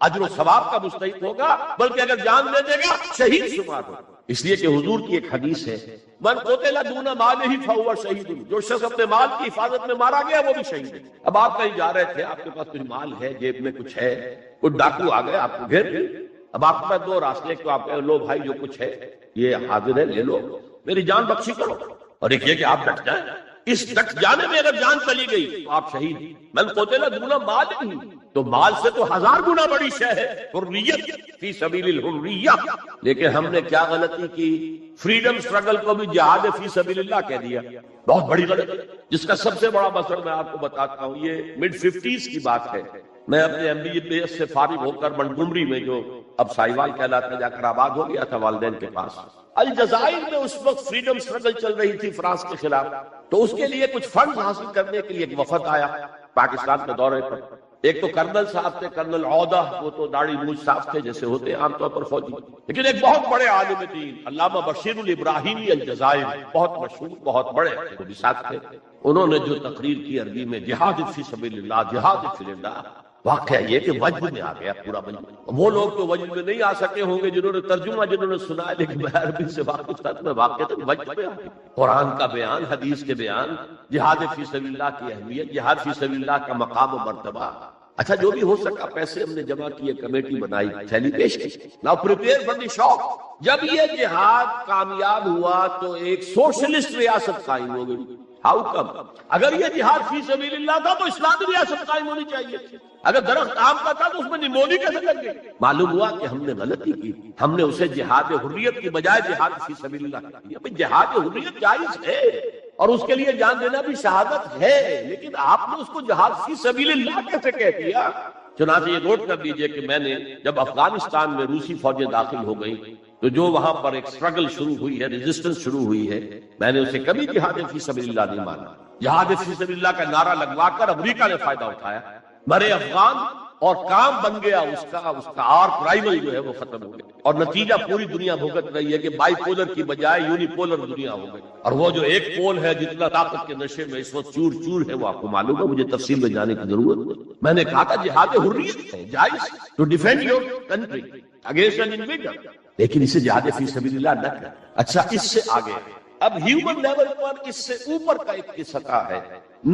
Speaker 1: اجر و ثواب کا مستحق ہوگا، بلکہ اگر جان دے دے گا شہید شمار ہوگا. اس لیے کہ حضور کی ایک حدیث ہے، من قتل دون مالہ فہو شہید، جو شخص اپنے مال کی حفاظت میں مارا گیا وہ بھی شہید ہے. اب آپ کہیں جا رہے تھے، آپ کے پاس کچھ مال ہے، جیب میں کچھ ہے، کوئی ڈاکو آ گئے آپ کو گھیر لیا. اب آپ کے پاس دو راستے، تو آپ کہے لو بھائی جو کچھ ہے یہ حاضر ہے، لے لو، میری جان بخشی کرو. اور ایک یہ کہ آپ ڈٹ جائیں، اس ڈٹ جانے میں اگر جان چلی گئی تو آپ شہید. من قتل دون مال ہی، تو مال سے تو 1000 گنا بڑی شے ہے حریت، فی سبیل الحریہ. لیکن ہم نے کیا غلطی کی؟ فریڈم اسٹرگل کو بھی جہاد فی سبیل اللہ کہہ دیا. بہت بڑی غلطی، جس کا سب سے بڑا مثل میں آپ کو بتاتا ہوں. یہ مڈ 50s کی بات ہے. میں اپنے MBA سے فارغ ہو کر منٹگومری میں، جو اب سائیوال کہلاتا ہے، جا کر آباد ہو گیا تھا والدین کے پاس. الجزائر میں اس وقت فریڈم اسٹرگل چل رہی تھی فرانس کے خلاف. تو اس کے لیے کچھ فنڈ حاصل کرنے کے لیے ایک وفد آیا پاکستان کے دورے پر. ایک تو کرنل صاحب تھے، کرنل عودہ، وہ تو داڑھی موچھ صاف تھے جیسے ہوتے ہیں عام طور پر فوجی. لیکن ایک بہت بڑے عالم دین علامہ بشیر الابراہیمی الجزائر، بہت مشہور، بہت بڑے، وہ بھی ساتھ تھے. انہوں نے جو تقریر کی عربی میں، جہاد فی سبیل اللہ، جہاد فی اللہ، واقعہ یہ کہ وجد میں آ گیا پورا وجد. وہ لوگ تو وجد میں نہیں آ سکے ہوں گے جنہوں نے ترجمہ، جنہوں نے سنا ہے، لیکن میں عربی سے واقف تھا تو میں واقعہ تک وجد میں آ گیا. قرآن کا بیان، حدیث کے بیان، جہاد فی سبیل اللہ کی اہمیت، جہاد فی سبیل اللہ کا مقام و مرتبہ. اچھا جو بھی ہو سکا، پیسے ہم نے جمع کیے، کمیٹی بنائی، تھیلی پیش کی. Now prepare for the shop. جب یہ جہاد کامیاب ہوا تو ایک سوشلسٹ ریاست قائم ہو گئی. How come? اگر یہ جہاد فی سبیل اللہ تھا تو اسلامی ریاست قائم ہونی چاہیے تھی. اگر درخت آم کا تھا تو اس میں نمونی کیسے لگ گئی؟ معلوم ہوا کہ ہم نے غلطی کی، ہم نے اسے جہاد حریت کی بجائے جہاد فی سبیل اللہ کر دیا. بھئی جہاد حریت جائز ہے اور اس کے لیے جان دینا بھی شہادت ہے، لیکن آپ نے اس کو جہاد فی سبیل اللہ کیسے کہہ دیا؟ چنانچہ یہ نوٹ کر لیجئے کہ میں نے جب افغانستان میں روسی فوجیں داخل ہو گئی تو جو وہاں پر ایک سٹرگل شروع ہوئی ہے، ریزسٹنس شروع ہوئی ہے، میں نے اسے کبھی جہاد فی سبیل اللہ نہیں مانا. جہاد فی سبیل اللہ کا نعرہ لگوا کر امریکہ نے فائدہ اٹھایا، مرے افغان، اور کام بن گیا اس کا آرک رائیول جو ہے وہ ختم ہو گیا. اور نتیجہ پوری دنیا بھگت رہی ہے کہ بائی پولر کی بجائے یونی پولر دنیا ہو گئی. اور وہ جو ایک پول ہے جتنا طاقت کے نشے میں اس وقت چور چور ہے، وہ آپ کو معلوم ہے، مجھے تفصیل میں جانے کی ضرورت نہیں. میں نے کہا تھا جہاد حریت ہے، جائز to defend your country against an invader, لیکن اسے جہاد فی سبیل اللہ نہ کریں. اچھا اس سے آگے اب ہیومن لیول پر اس سے اوپر کا ایک سطح ہے،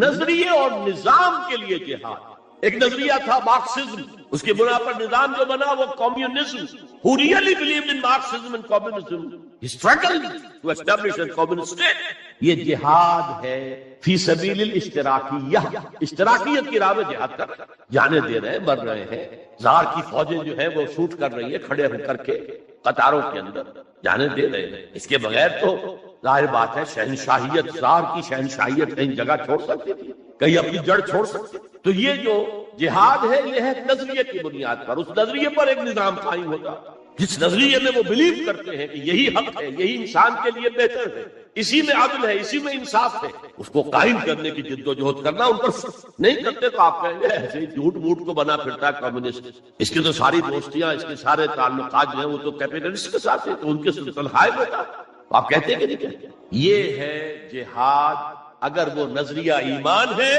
Speaker 1: نظریے اور نظام کے لیے جہاد. ایک نظریہ تھا مارکسزم، اس کی بنا پر نظام جو بنا وہ communism. Who really believed in Marxism and communism? He struggled to establish a communist state. یہ جہاد ہے فی سبیل الاشتراکیہ، اشتراکیت کی راہ میں جہاد کر رہے ہیں، جانے دے رہے ہیں، مر رہے ہیں. زار کی فوجیں جو ہیں وہ شوٹ کر رہی ہیں کھڑے ہو کر کے قطاروں کے اندر، جانے دے رہے ہیں. اس کے بغیر تو ظاہر بات ہے شہنشاہیت، زار کی شہنشاہیت کہیں جگہ چھوڑ سکتی تھی، کہیں اپنی جڑ چھوڑ سکتی. تو یہ جو جہاد ہے یہ ہے نظریے کی بنیاد پر، اس نظریے پر ایک نظام قائم ہوگا. جس نظریے میں وہ بلیو کرتے ہیں کہ یہی حق ہے، یہی انسان کے لیے بہتر ہے، اسی میں عدل ہے، اسی میں انصاف ہے، اس کو قائم کرنے کی جد و جہد کرنا ان پر نہیں کرتے تو آپ کہیں گے ایسے ہی جھوٹ موٹ کو بنا پھرتا ہے کمیونسٹ، اس کی تو ساری دوستیاں، اس کے سارے تعلقات جو ہیں وہ تو کیپیٹلسٹ کے ساتھ ہیں، تو ان کے تنہائے ہوتا آپ کہتے ہیں کہ نہیں کہتے؟ یہ ہے جہاد، اگر وہ نظریہ ایمان ہے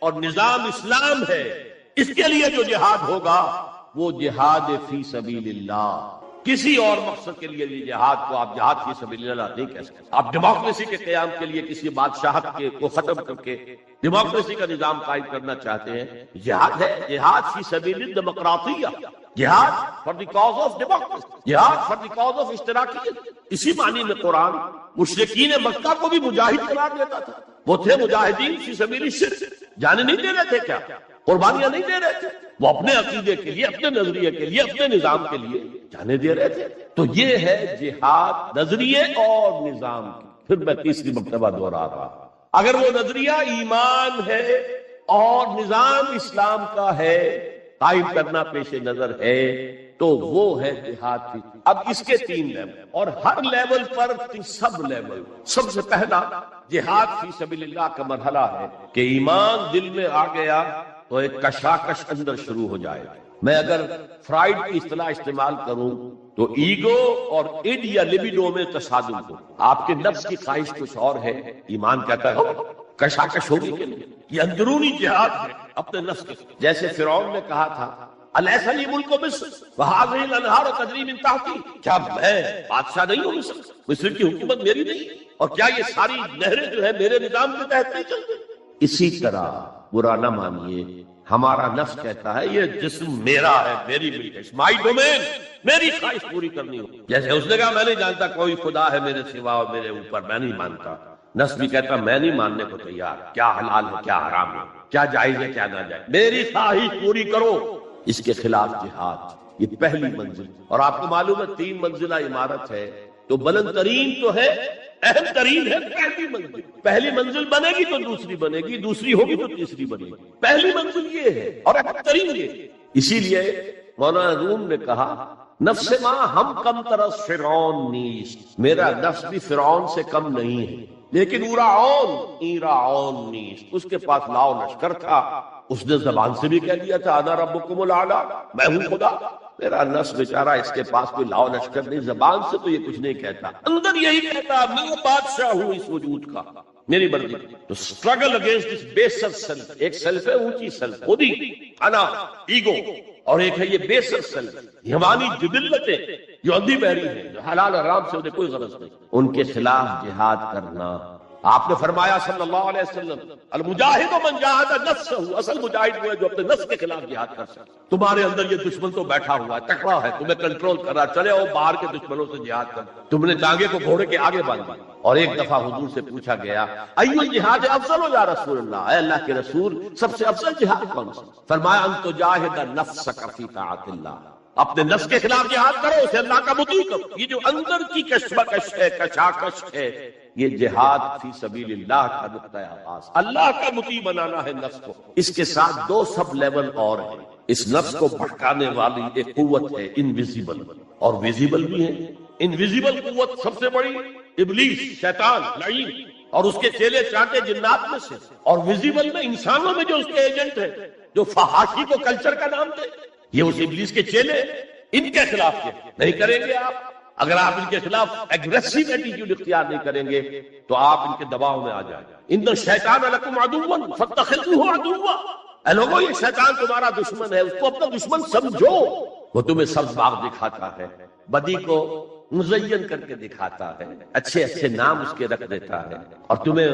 Speaker 1: اور نظام اسلام ہے، اس کے لیے جو جہاد ہوگا وہ جہاد فی سبیل اللہ، کسی اور مقصد کے لیے جہاد کو آپ جہاد فی سبیل اللہ نہیں کہہ سکتے۔ آپ ڈیموکریسی کے قیام کے لیے کسی بادشاہت کو ختم کر کے ڈیموکریسی کا نظام قائم کرنا چاہتے ہیں، جہاد ہے، جہاد فی سبیل الدیمقراطیہ، جہاد for the cause of democracy, جہاد فار دی کاز آف اشتراکیت۔ اسی معنی میں قرآن مشرکین مکہ کو بھی مجاہد قرار دیتا تھا، وہ تھے مجاہدین فی سبیل الشرک، جانے نہیں دے رہے تھے، کیا قربانیاں نہیں دے رہے تھے، وہ اپنے عقیدے کے لیے، اپنے نظریے کے لیے، اپنے نظام کے لیے جانے دے رہے تھے۔ تو یہ ہے جہاد نظریے اور نظام کی۔ پھر میں تیسری مرتبہ دوہرا رہا، اگر وہ نظریہ ایمان ہے اور نظام اسلام کا ہے، قائم کرنا پیش نظر ہے، تو وہ ہے جہاد کی۔ اب اس کے 3 لیول، اور ہر لیول پر سب لیول، سب سے پہلا جہاد فی سبیل اللہ کا مرحلہ ہے کہ ایمان دل میں آ گیا تو ایک کشاکش اندر شروع ہو جائے۔ میں اگر فرائیڈ کی اصطلاح استعمال کروں تو ایگو اور اڈ یا لیبیڈو میں تصادم ہو، آپ کے نفس کی خواہش کچھ اور ہے، ایمان کہتا ہے کشاکش ہوگی کہ نہیں، یہ اندرونی جہاد ہے اپنے نفس کے۔ جیسے فرعون نے کہا تھا الیس لی ملک مصر وہذہ الانہار تجری من تحتی، کیا میں بادشاہ نہیں ہوں مصر، مصر کی حکومت میری نہیں، اور کیا یہ ساری نہریں جو ہے میرے نظام کے تحت نہیں چلتی؟ اسی طرح برا نہ مانیے، ہمارا نفس کہتا ہے یہ جسم میرا ہے، میری ملک، مائی ڈومین، میری خواہش پوری کرنی ہو۔ جیسے اس نے کہا میں نہیں جانتا کوئی خدا ہے میرے سوا اور میرے اوپر، میں نہیں مانتا، نفس بھی کہتا میں نہیں ماننے کو تیار، کیا حلال ہے کیا حرام ہے، کیا جائز ہے کیا ناجائز، میری خواہش پوری کرو۔ اس کے خلاف جہاد، یہ پہلی منزل۔ اور آپ کو معلوم ہے 3 منزلہ عمارت ہے، تو بلند ترین تو ہے، اہم ترین ہے پہلی منزل۔ پہلی منزل بنے گی تو دوسری بنے گی، دوسری ہوگی تو تیسری بنے گی، پہلی منزل یہ ہے اور اہم ترین یہ۔ اسی لیے مولانا روم نے کہا نفس ماں ہم کم ترس فرعون نیست، میرا نفس بھی فرعون سے کم نہیں ہے، لیکن ایراعون نیست، اس کے پاس لاؤ لشکر تھا، اس نے زبان سے بھی کہہ دیا تھا انا ربکم الاعلی، میں ہوں خدا۔ میرا نفس بیچارہ اس کے پاس کوئی لاؤ لشکر نہیں، زبان سے تو یہ کچھ نہیں کہتا، اندر یہی کہتا میں بادشاہ ہوں اس وجود کا، میری مرضی۔ تو اسٹرگل اگینسٹ دس بیسر سیلف، ایک سیلف ہے اونچی سیلف، خود ہی انا ایگو، اور ایک ہے یہ بیسر سیلف، یہ ہماری جبلتیں جو اندھی بہری ہیں، جو حلال حرام سے انہیں کوئی غرض نہیں، ان کے خلاف جہاد کرنا۔ آپ نے فرمایا صلی اللہ علیہ وسلم المجاہد من جاہد نفسہ، اصل مجاہد وہ ہے جو اپنے نفس کے خلاف جہاد کر سکے۔ تمہارے اندر یہ دشمن تو بیٹھا ہوا ہے، تکڑا ہے، تمہیں کنٹرول کر رہا، چلے آؤ باہر کے دشمنوں سے جہاد کر۔ تم نے ٹانگے کو گھوڑے کے آگے باندھا۔ اور ایک دفعہ حضور سے پوچھا گیا ایو الجہاد افضل یا رسول اللہ، اے اللہ کے رسول سب سے افضل جہاد کون سا؟ فرمایا ان تجاہد نفسک فی طاعت اللہ، اپنے نفس کے خلاف جہاد کرو، اسے اللہ کا مطیع کرو۔ یہ جو اندر کی کشمکش ہے، کشاکش ہے، یہ جہاد فی سبیل اللہ کا نقطہ آغاز، اللہ کا مطیع بنانا ہے نفس کو۔ اس کے ساتھ 2 سب لیول اور ہیں، اس نفس کو بھٹکانے والی ایک قوت ہے انویزیبل، اور ویزیبل بھی ہے۔ انویزیبل قوت سب سے بڑی ابلیس، شیطان، لعین اور اس کے چیلے چانٹے جنات میں سے، اور ویزیبل میں انسانوں میں جو اس کے ایجنٹ ہیں، جو فحاشی کو کلچر کا نام دے، یہ اس ابلیس کے چیلے، ان کے خلاف نہیں کریں گے آپ۔ اگر آپ ان کے خلاف ایگریسو ایٹیٹیوڈ اختیار نہیں کریں گے تو آپ ان کے دباؤ میں آ جائیں گے۔ ان الشیطان لکم عدو فاتخذوہ عدوا، اے لوگوں یہ شیطان تمہارا دشمن ہے، اس کو اپنا دشمن سمجھو۔ وہ تمہیں سبز باغ دکھاتا ہے، بدی کو مزین کر کے دکھاتا ہے، اچھے اچھے نام اس کے رکھ دیتا ہے، اور تمہیں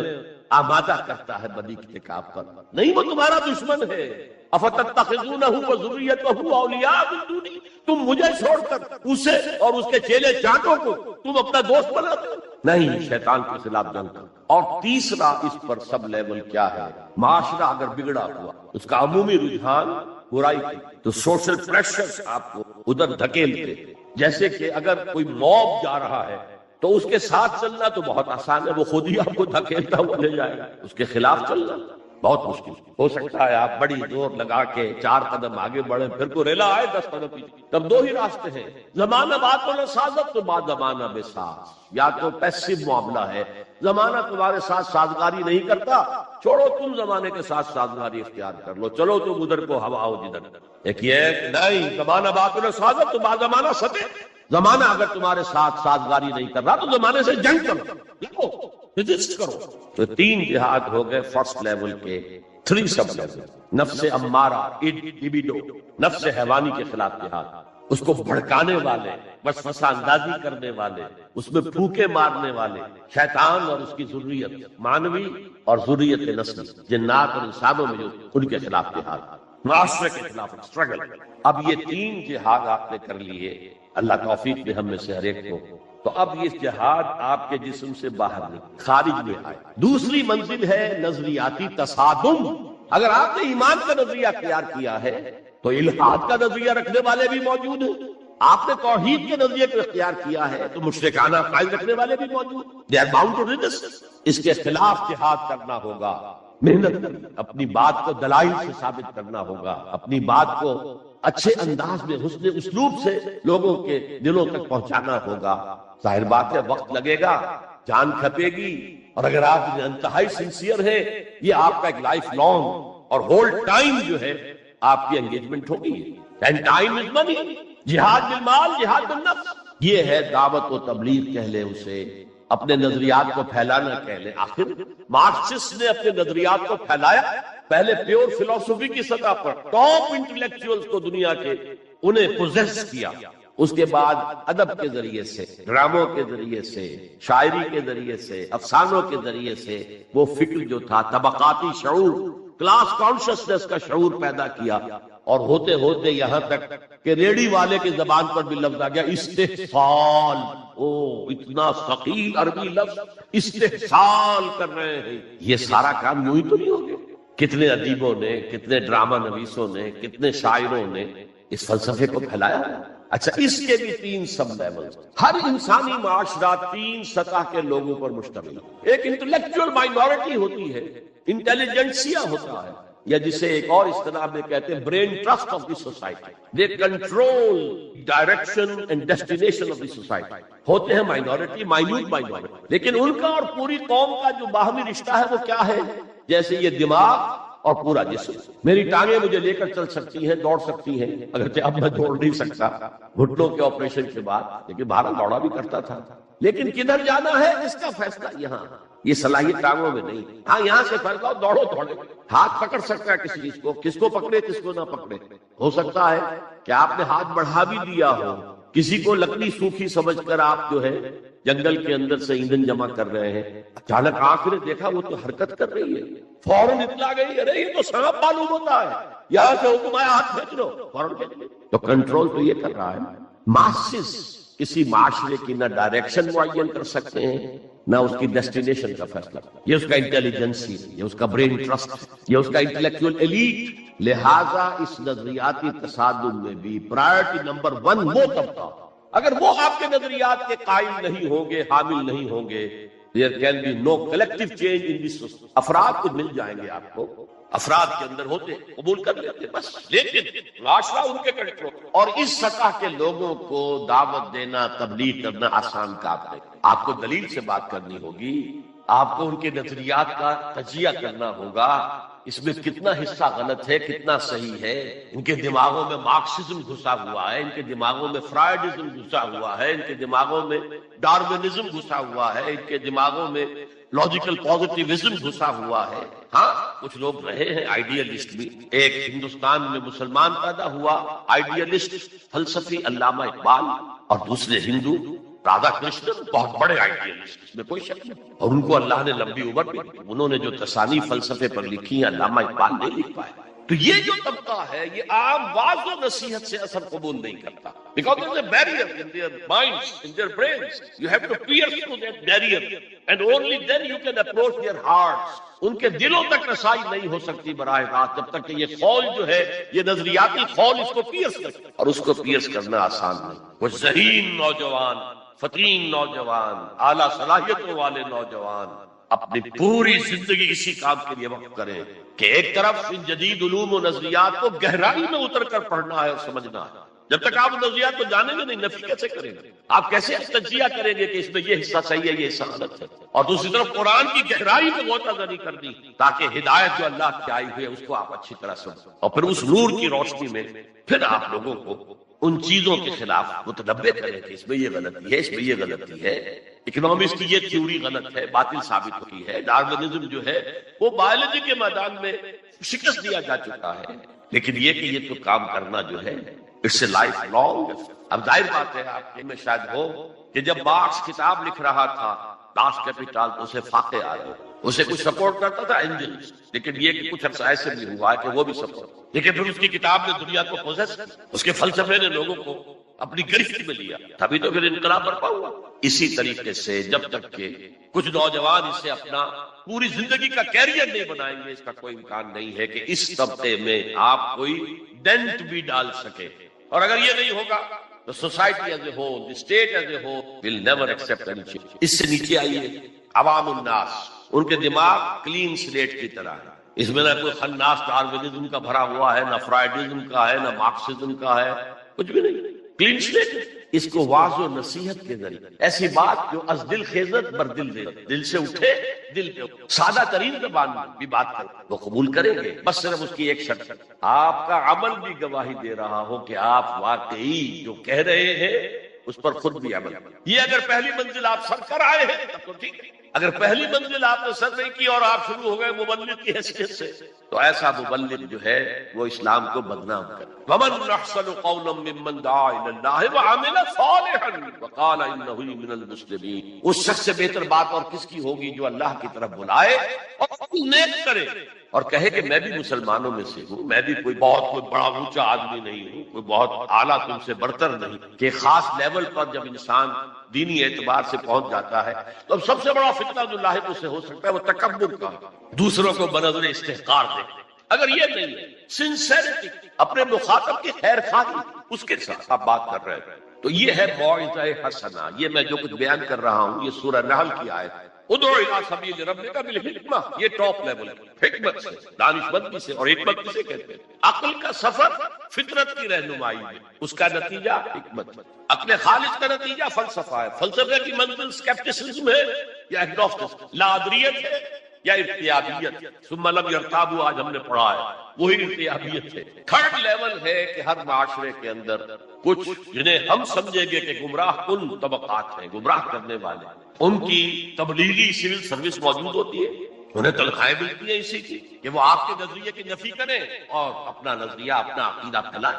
Speaker 1: آمادہ کرتا ہے بدی کے ارتکاب پر۔ نہیں، وہ تمہارا دشمن ہے۔ افتتخذونہ وذریتہ اولیاء من دونی، تم مجھے چھوڑ کر اسے اور اس کے چیلے چانٹوں کو تم اپنا دوست بناتے ہو؟ نہیں، شیطان کے خلاف جنگ کرو۔ اور تیسرا اس پر سب لیول کیا ہے، معاشرہ اگر بگڑا ہوا، اس کا عمومی رجحان برائی کی، تو سوشل پریشرز آپ کو ادھر دھکیلتے، جیسے کہ اگر کوئی موب جا رہا ہے تو اس کے ساتھ چلنا تو بہت آسان ہے، وہ خود ہی آپ کو دھکیلتا ہوا لے جائے گا، اس کے خلاف چلنا بہت مشکل ہو سکتا ہے آپ بڑی زور لگا کے 4 قدم آگے بڑھیں، پھر کو ریلا آئے 10 قدم پیچھے، تب 2 ہی راستے ہیں، زمانہ بات و سازت تو بعد زمانہ بے ساز، یا تو پیسو معاملہ ہے، زمانہ تمہارے ساتھ سازگاری نہیں کرتا، چھوڑو تم زمانے کے ساتھ سازگاری اختیار کر لو، چلو تم ادھر کو ہوا ہو جدھر۔ ایک یہ ہے کہ نہیں، زمانہ بات و سازت تو بعد زمانہ ستے، زمانہ اگر تمہارے ساتھ سازگاری نہیں کر رہا تو زمانے سے جنگ کرو، لڑو، رجسٹ کرو۔ تو 3 جہاد ہو گئے فرسٹ لیول کے، 3 سب لیول، نفس امارہ، لبیڈو، نفس حیوانی کے خلاف جہاد، اس کو بھڑکانے والے، وسوسہ اندازی کرنے والے، اس میں پھوکے مارنے والے، شیطان اور اس کی ذریت، مانوی اور ذریت نسلی، جنات اور انسانوں میں جو ان کے خلاف جہاد، معاشرے کے خلاف اسٹرگل۔ اب یہ 3 جہاد آپ نے کر لیے، اللہ توفیق دے ہم میں سے ہر ایک کو، تو اب یہ جہاد آپ کے جسم سے باہر نہیں، خارج میں آئے۔ دوسری منزل ہے نظریاتی تصادم۔ اگر آپ نے ایمان کا نظریہ اختیار کیا ہے تو الحاد کا نظریہ رکھنے والے بھی موجود ہیں، آپ نے توحید کے نظریے کو اختیار کیا ہے تو مشرکانہ عقائد رکھنے والے بھی موجود ہیں۔ They are bound to resist۔ اس کے خلاف جہاد کرنا ہوگا، محنت کرنی، اپنی بات کو دلائل سے ثابت کرنا ہوگا، اپنی بات کو اچھے انداز میں حسن اسلوب سے لوگوں کے دلوں تک پہنچانا ہوگا۔ ظاہر بات ہے وقت لگے گا، جان کھپے گی، اور اگر آپ انتہائی سنسیئر ہیں، یہ آپ کا ایک لائف لانگ اور ہول ٹائم جو ہے آپ کی انگیجمنٹ ہوگی۔ اینڈ ٹائم از منی، جہاد بالمال، جہاد بالنفس، یہ ہے دعوت و تبلیغ کہہ لیں اسے، اپنے نظریات کو پھیلانا کہہ لیں۔ آخر مارکسسٹ نے اپنے نظریات کو پھیلایا، پہلے پیور فلسفی کی سطح پر ٹاپ انٹلیکچوئلز کو دنیا کے انہیں پوزیس کیا، اس کے بعد ادب کے ذریعے سے، ڈراموں کے ذریعے سے، شاعری کے ذریعے سے، افسانوں کے ذریعے سے وہ فکر جو تھا، طبقاتی شعور، کلاس کانشسنس کا شعور پیدا کیا، اور ہوتے ہوتے یہاں تک کہ ریڑی والے کی زبان پر بھی لفظ آ گیا استحصال۔ او اتنا ثقیل عربی لفظ، استحصال کر رہے ہیں، یہ سارا کام یوں ہی تو نہیں ہو گیا۔ کتنے ادیبوں نے، کتنے ڈرامہ نویسوں نے، کتنے شاعروں نے اس فلسفے کو پھیلایا۔ اچھا، اس کے بھی 3 سب لیول، ہر انسانی معاشرہ 3 سطح کے لوگوں پر مشتمل ہے۔ ایک انٹلیکچوئل مائنورٹی ہوتی ہے، انٹیلیجنسیا ہوتا ہے، یا جسے ایک اور اصطلاح میں کہتے ہیں brain trust of the society, they control direction and destination of the society. ہوتے ہیں مائنورٹی، مائنیوٹ مائنورٹی، لیکن ان کا اور پوری قوم کا جو باہمی رشتہ ہے وہ کیا ہے؟ جیسے یہ دماغ اور پورا جسم، میری ٹانگیں مجھے لے کر چل سکتی ہیں، دوڑ سکتی ہیں، اگرچہ اب میں دوڑ نہیں سکتا گھٹنوں کے آپریشن کے بعد، لیکن باہر دوڑا بھی کرتا تھا۔ لیکن کدھر جانا ہے اس کا فیصلہ یہاں، یہ صلاحیت ٹانگوں میں نہیں۔ ہاں یہاں سے فیصلہ دوڑو دوڑے، ہاتھ پکڑ سکتا ہے کسی چیز کو، کس کو پکڑے کس کو نہ پکڑے۔ ہو سکتا ہے کہ آپ نے ہاتھ بڑھا بھی دیا ہو، کسی کو لکڑی سوکھی سمجھ کر آپ جو ہے جنگل کے اندر سے ایندھن جمع کر رہے ہیں، اچانک آنکھ نے دیکھا وہ تو حرکت کر رہی ہے، فوراً اطلاع گئی، ارے یہ تو سانپ معلوم ہوتا ہے، یہاں سے حکم آیا ہاتھ کھینچ لو، فوراً کھینچ لو۔ تو کنٹرول تو یہ کر رہا ہے۔ ماسز کسی معاشرے کی نہ ڈائریکشن معین کر سکتے ہیں، نہ اس کی ڈیسٹینیشن کا فیصلہ، یہ اس کا انٹیلیجنسی، یہ اس کا برین ٹرسٹ، یہ اس کا انٹلیکچوئل ایلیٹ۔ لہذا اس نظریاتی تصادم میں بھی پرائرٹی نمبر 1 وہ طبقہ، اگر وہ آپ کے نظریات کے قائل نہیں ہوں گے، حامل نہیں ہوں گے، there can be no collective change in this society۔ افراد تو مل جائیں گے آپ کو، افراد کے اندر ہوتے قبول کر لیتے بس، لیکن معاشرہ ان کے کنٹرول، اور اس سطح کے لوگوں کو دعوت دینا، تبلیغ کرنا آسان کام ہے۔ آپ کو دلیل سے بات کرنی ہوگی، آپ کو ان کے نظریات کا تجزیہ کرنا ہوگا، اس میں کتنا حصہ غلط ہے، کتنا صحیح ہے۔ ان کے دماغوں میں مارکسزم گھسا ہوا ہے، ان کے دماغوں میں فرائڈزم گھسا ہوا ہے، ان کے دماغوں میں ڈارونزم گھسا ہوا ہے، ان کے دماغوں میں لاجیکل پازیٹیوزم گھسا ہوا ہے۔ ہاں کچھ لوگ رہے ہیں آئیڈیالسٹ بھی، ایک ہندوستان میں مسلمان پیدا ہوا آئیڈیالسٹ فلسفی علامہ اقبال، اور دوسرے ہندو رادھا کرشنن، بہت بڑے آئیڈیالسٹ، اس میں کوئی شک نہیں، اور ان کو اللہ نے لمبی عمر بھی دی۔ انہوں نے جو تصانیف فلسفے پر لکھی ہیں علامہ اقبال نہیں لکھ پائے۔ تو یہ جو طبقہ ہے یہ عام واعظ و نصیحت سے اثر قبول نہیں کرتا، because there is a barrier in their minds, in their brains. You have to pierce through that barrier and only then you can approach their hearts. ان کے دلوں تک رسائی نہیں ہو سکتی براہ راست جب تک کہ یہ خول جو ہے، یہ نظریاتی خول اس کو پیئرس کر، اور اس کو پیئرس کرنا آسان نہیں۔ وہ ذہین نوجوان، فتین نوجوان، اعلیٰ صلاحیتوں والے نوجوان اپنی پوری زندگی اسی کام کے لیے وقف کریں کہ ایک طرف ان جدید علوم و نظریات کو گہرائی میں اتر کر پڑھنا ہے اور سمجھنا ہے. جب تک آپ نظریات کو جانیں گے نہیں، نفی کیسے کریں گے؟ آپ کیسے تجزیہ کریں گے کہ اس میں یہ حصہ صحیح ہے یہ حصہ غلط ہے؟ اور دوسری طرف قرآن کی گہرائی میں غوطہ زنی کرنی تاکہ ہدایت جو اللہ کی آئی ہوئی ہے اس کو آپ اچھی طرح سمجھیں، اور پھر اس نور کی روشنی میں پھر آپ لوگوں کو ان چیزوں کے خلاف متنبع کریں کہ اس میں یہ غلطی ہے، اس میں یہ غلطی ہے، اکنامکس کی یہ تھیوری غلط ہے، باطل ثابت ہوئی ہے، ڈارونزم جو ہے وہ بایولوجی کے میدان میں شکست دیا جا چکا ہے. لیکن یہ کہ یہ تو کام کرنا جو ہے اٹس اے لائف لانگ. اب ظاہر بات ہے آپ کے میں شاید ہو کہ جب مارکس کتاب لکھ رہا تھا لاس کیپیٹل تو اسے فاقے آ گئے، اسے کچھ سپورٹ کرتا تھا اینجلز، لیکن یہ کہ کچھ عرصہ ایسے بھی ہوا ہے کہ وہ بھی سپورٹ، لیکن پھر اس کی کتاب نے دنیا کو پوزیس کیا، اس کے فلسفے نے لوگوں کو اپنی گرفت میں لیا، تبھی تو پھر انقلاب برپا ہوا. اسی طریقے سے جب تک کہ کچھ نوجوان اسے اپنا پوری زندگی کا کیریئر نہیں بنائیں گے، اس کا کوئی امکان نہیں ہے کہ اس طبقے میں آپ کوئی ڈینٹ بھی ڈال سکے. اور اگر یہ نہیں ہوگا تو society as a whole, the state as a whole will never accept any change. اس سے نیچے آئیے عوام الناس، ان کے دماغ کلین سلیٹ کی طرح ہے، اس میں نہ کوئی خناس ڈارونزم کا بھرا ہوا ہے، نہ فرائیڈزم کا ہے، نہ مارکسزم کا ہے، کچھ بھی نہیں، کلین سلیٹ. اس کو واضح و نصیحت کے ذریعے ایسی بات جو از دل خیزت بر دل دے، دل سے اٹھے دل پہ، سادہ ترین زبان میں بھی بات کریں وہ قبول کریں گے، بس صرف اس کی ایک شرط، آپ کا عمل بھی گواہی دے رہا ہو کہ آپ واقعی جو کہہ رہے ہیں اس پر خود بھی عمل. یہ اگر پہلی منزل آپ سر کر آئے ہیں تب تو ٹھیک ہے، اگر پہلی منزل آپ نے سر نہیں کی اور آپ شروع ہو گئے مبلغ کی حیثیت سے تو ایسا مبلغ جو ہے وہ اسلام کو بدنام کرے. وَمَنْ أَحْسَنُ قَوْلًا مِّمَّنْ دَعَا إِلَى اللَّهِ وَعَمِلَ صَالِحًا وَقَالَ إِنَّهُ مِنَ الْمُسْلِمِينَ. اس شخص سے بہتر بات اور کس کی ہوگی جو اللہ کی طرف بلائے اور نیک کرے اور کہے کہ میں بھی مسلمانوں میں سے ہوں، میں بھی کوئی بڑا اونچا آدمی نہیں ہوں، کوئی بہت اعلیٰ تم سے برتر نہیں. کہ خاص لیول پر جب انسان دینی اعتبار سے پہنچ جاتا ہے تو اب سب سے بڑا فتنہ جو لاحق اسے ہو سکتا ہے وہ تکبر کا، دوسروں کو بنظر استحقار دیکھنا. اگر یہ نہیں ہے سنسیریٹی، اپنے مخاطب کی خیر خواہی، اس کے ساتھ آپ بات کر رہے ہیں تو یہ ہے موعظہ حسنہ. یہ میں جو کچھ بیان کر رہا ہوں یہ سورہ نحل کی آیت ہے. ادعو الی سبیل ربک بالحکمہ، یہ ٹاپ لیول حکمت سے، دانشمندی سے. اور حکمت کسے کہتے ہیں؟ عقل کا سفر فطرت کی رہنمائی میں، اس کا نتیجہ حکمت. عقل خالص کا نتیجہ فلسفہ ہے. فلسفے کی منزل سکیپٹسزم ہے یا اگنوسٹسم، لا ادریت ہے یا ارتیابیت. ثم لم یرتابوا آج ہم نے پڑھا ہے وہی ارتیابیت ہے. تھرڈ لیول ہے کہ ہر معاشرے کے اندر کچھ جنہیں ہم سمجھیں گے کہ گمراہ کن طبقات ہیں، گمراہ کرنے والے، ان کی تبلیغی سول سروس موجود ہوتی ہے، انہیں تنخواہیں ملتی ہیں اسی کی کہ وہ آپ کے نظریے کی نفی کریں اور اپنا نظریہ اپنا عقیدہ پھیلائیں.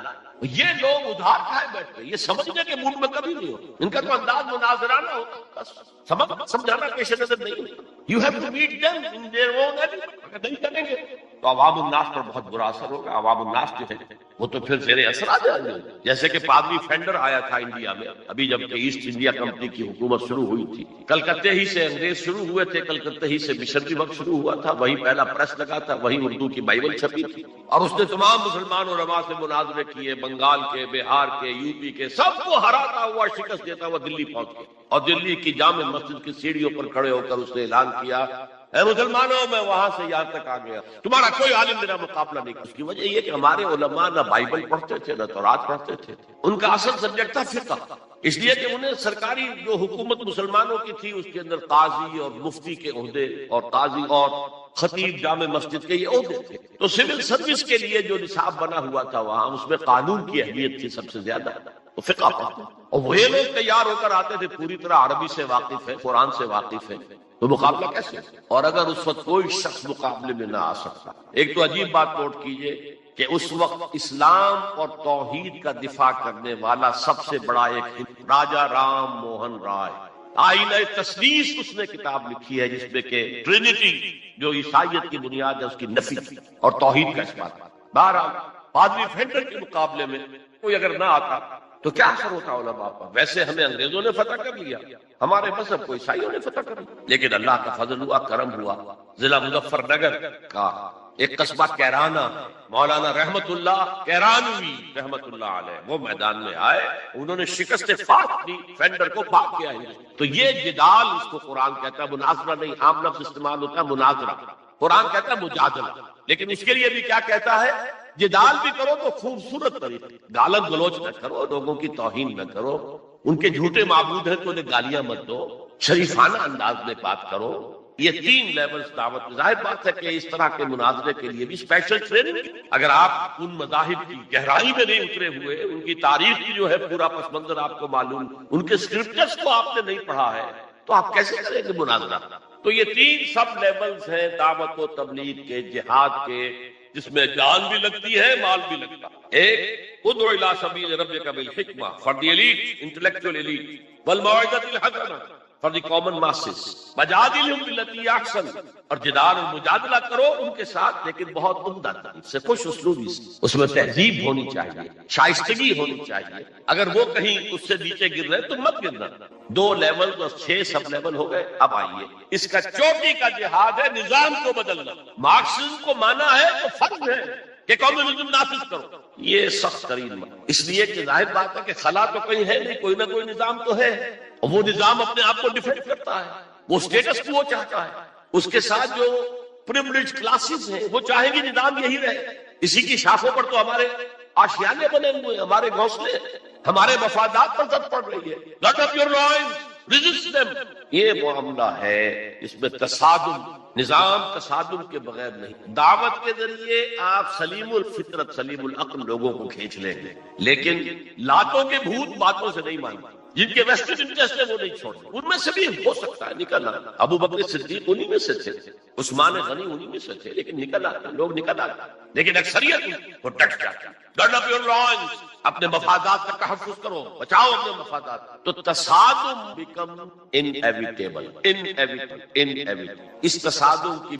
Speaker 1: یہ لوگ ادھار کھائے بیٹھتے ہیں، یہ سمجھنے کے موڈ میں کبھی نہیں ہوتے. ان کا تو انداز مناظرانہ ہوتا ہے، سمجھانا پیش نظر نہیں ہوتا. You have to meet them in their own element. اگر نہیں کریں گے تو عوام الناس پر بہت برا اثر ہوگا. عوام الناس جو ہے وہ تو پھر زیر اثر آ جائیں گے. جیسے کہ پادری فینڈر آیا تھا انڈیا میں ابھی جب کہ ایسٹ انڈیا کمپنی کی حکومت شروع ہوئی تھی. کلکتے ہی سے انگریز شروع ہوئے تھے، کلکتے ہی سے مشنری وقت شروع ہوا تھا، وہیں پہلا پریس لگا تھا، وہیں اردو کی بائبل چھپی تھی. اور اس نے تمام مسلمان علماء سے مناظرے کیے، بنگال کے، بہار کے، یو پی کے، سب کو ہراتا ہوا، شکست دیتا ہوا دلی پہنچ گیا. اور دلی کی جامع مسجد کی سیڑھیوں پر کھڑے ہو کر اس نے اعلان کیا، اے مسلمانوں میں وہاں سے یہاں تک آ گیا، تمہارا کوئی عالم میرا مقابلہ نہیں. اس کی وجہ یہ کہ ہمارے علماء نہ بائبل پڑھتے تھے نہ تورات پڑھتے تھے. ان کا اصل سبجیکٹ تھا فقہ، اس لیے کہ انہیں سرکاری جو حکومت مسلمانوں کی تھی اس کے اندر قاضی اور مفتی کے عہدے اور قاضی اور خطیب جامع مسجد کے یہ عہدے تھے. تو سول سروس کے لیے جو نصاب بنا ہوا تھا وہاں اس میں قانون کی اہمیت تھی سب سے زیادہ. تو فقہ پڑھتے اور وہی لوگ تیار ہو کر آتے تھے پوری طرح عربی سے واقف ہے، قرآن سے واقف ہے، تو مقابلہ کیسے؟ اور اگر اس وقت کوئی شخص مقابلے میں نہ آ سکتا. ایک تو عجیب بات نوٹ کیجئے کہ اس وقت اسلام اور توحید کا دفاع کرنے والا سب سے بڑا ایک راجا رام موہن رائے، آئینہ تثلیث اس نے کتاب لکھی ہے جس میں کہ ٹرینٹی جو عیسائیت کی بنیاد ہے اس کی نفی اور توحید کا اثبات. بہرحال پادری فینڈر کے مقابلے میں کوئی اگر نہ آتا تو کیا اثر ہوتا علماء پر؟ ویسے ہمیں انگریزوں نے فتح کر لیا، ہمارے مذہب کو عیسائیوں نے فتح کر لیا، لیکن اللہ کا فضل ہوا، کرم ہوا، ضلع مظفر نگر کا ایک قصبہ کیرانہ، مولانا رحمت اللہ کیرانوی رحمت اللہ علیہ وہ میدان میں آئے، انہوں نے شکست فات دی، فینڈر کو بھاگ کے آئے۔ تو یہ جدال، اس کو قرآن کہتا ہے، مناظرہ نہیں، عام لفظ استعمال ہوتا ہے مناظرہ، قرآن کہتا ہے مجادلہ، لیکن اس کے لیے بھی کیا کہتا ہے؟ جدال بھی کرو تو خوبصورت طریقے، گالت گلوچ نہ کرو، لوگوں کی توہین نہ کرو، ان کے جھوٹے معبود ہیں تو انہیں گالیاں مت دو، شریفانہ انداز میں بات کرو۔ یہ 3 لیولز دعوت، ظاہر بات ہے کہ اس طرح کے مناظرے کے لیے بھی اسپیشل ٹریننگ، اگر آپ ان مذاہب کی گہرائی میں نہیں اترے ہوئے، ان کی تاریخ کی جو ہے پورا پس منظر آپ کو معلوم، ان کے اسکرپچرز کو آپ نے نہیں پڑھا ہے، تو آپ کیسے کریں گے مناظرہ؟ تو یہ 3 سب لیولز ہیں دعوت و تبلیغ کے، جہاد کے، جس میں جان بھی لگتی ہے، مال بھی لگتا ہے۔ ایک ادعو الی سبیل ربک بالحکمہ for the elite, intellectual elite, والموعظۃ الحسنہ فار دی کامن ماسز، وجادلہم باللتی احسن، اور جدال اور مجادلہ کرو ان کے ساتھ، لیکن بہت عمدہ طریقے سے، خوش اسلوبی سے، اس میں تہذیب ہونی چاہیے، شائستگی ہونی چاہیے، اگر وہ کہیں اس سے نیچے گر رہے تو مت گرنا۔ 2 لیول اور 6 سب لیول ہو گئے۔ اب آئیے، اس کا چوٹی کا جہاد ہے نظام کو بدلنا۔ مارکسزم کو مانا ہے تو فرض ہے کہ کمیونزم نافذ کرو، یہ سخت ترین اس لیے کہ ظاہر بات ہے کہ خلا تو کہیں ہے نہیں، کوئی نہ کوئی نظام تو ہے، اور وہ نظام اپنے آپ کو ڈیفینڈ کرتا ہے، وہ اسٹیٹس کو وہ چاہتا ہے، اس کے ساتھ جو پریویلیج کلاسز ہیں وہ چاہیں گے نظام یہی رہے، اسی کی شاخوں پر تو ہمارے آشیانے بنے ہوئے ہیں، ہمارے گھونسلے، ہمارے مفادات پر زد پڑ رہی ہے۔ Let up your loins, resist them۔ یہ معاملہ ہے، اس میں تصادم، نظام تصادم کے بغیر نہیں۔ دعوت کے ذریعے آپ سلیم الفطرت، سلیم العقل لوگوں کو کھینچ لیں گے، لیکن لاتوں کے بھوت باتوں سے نہیں مانتے، جن کے ویسٹڈ انٹرسٹ ہے وہ نہیں چھوڑتے۔ ان میں سے بھی ہو سکتا ہے نکل آتا، ابو بکر صدیق انہی میں سے تھے، عثمان غنی انہی میں سے تھے، لیکن نکل آتے، لوگ نکل آتے، لیکن اکثریت وہ ڈٹ جاتی۔ Guard up your loins، اپنے مفادات کا تحفظ کرو، بچاؤ اپنے مفادات۔ تو تصادم بیکم انیویٹیبل، اس تصادم کی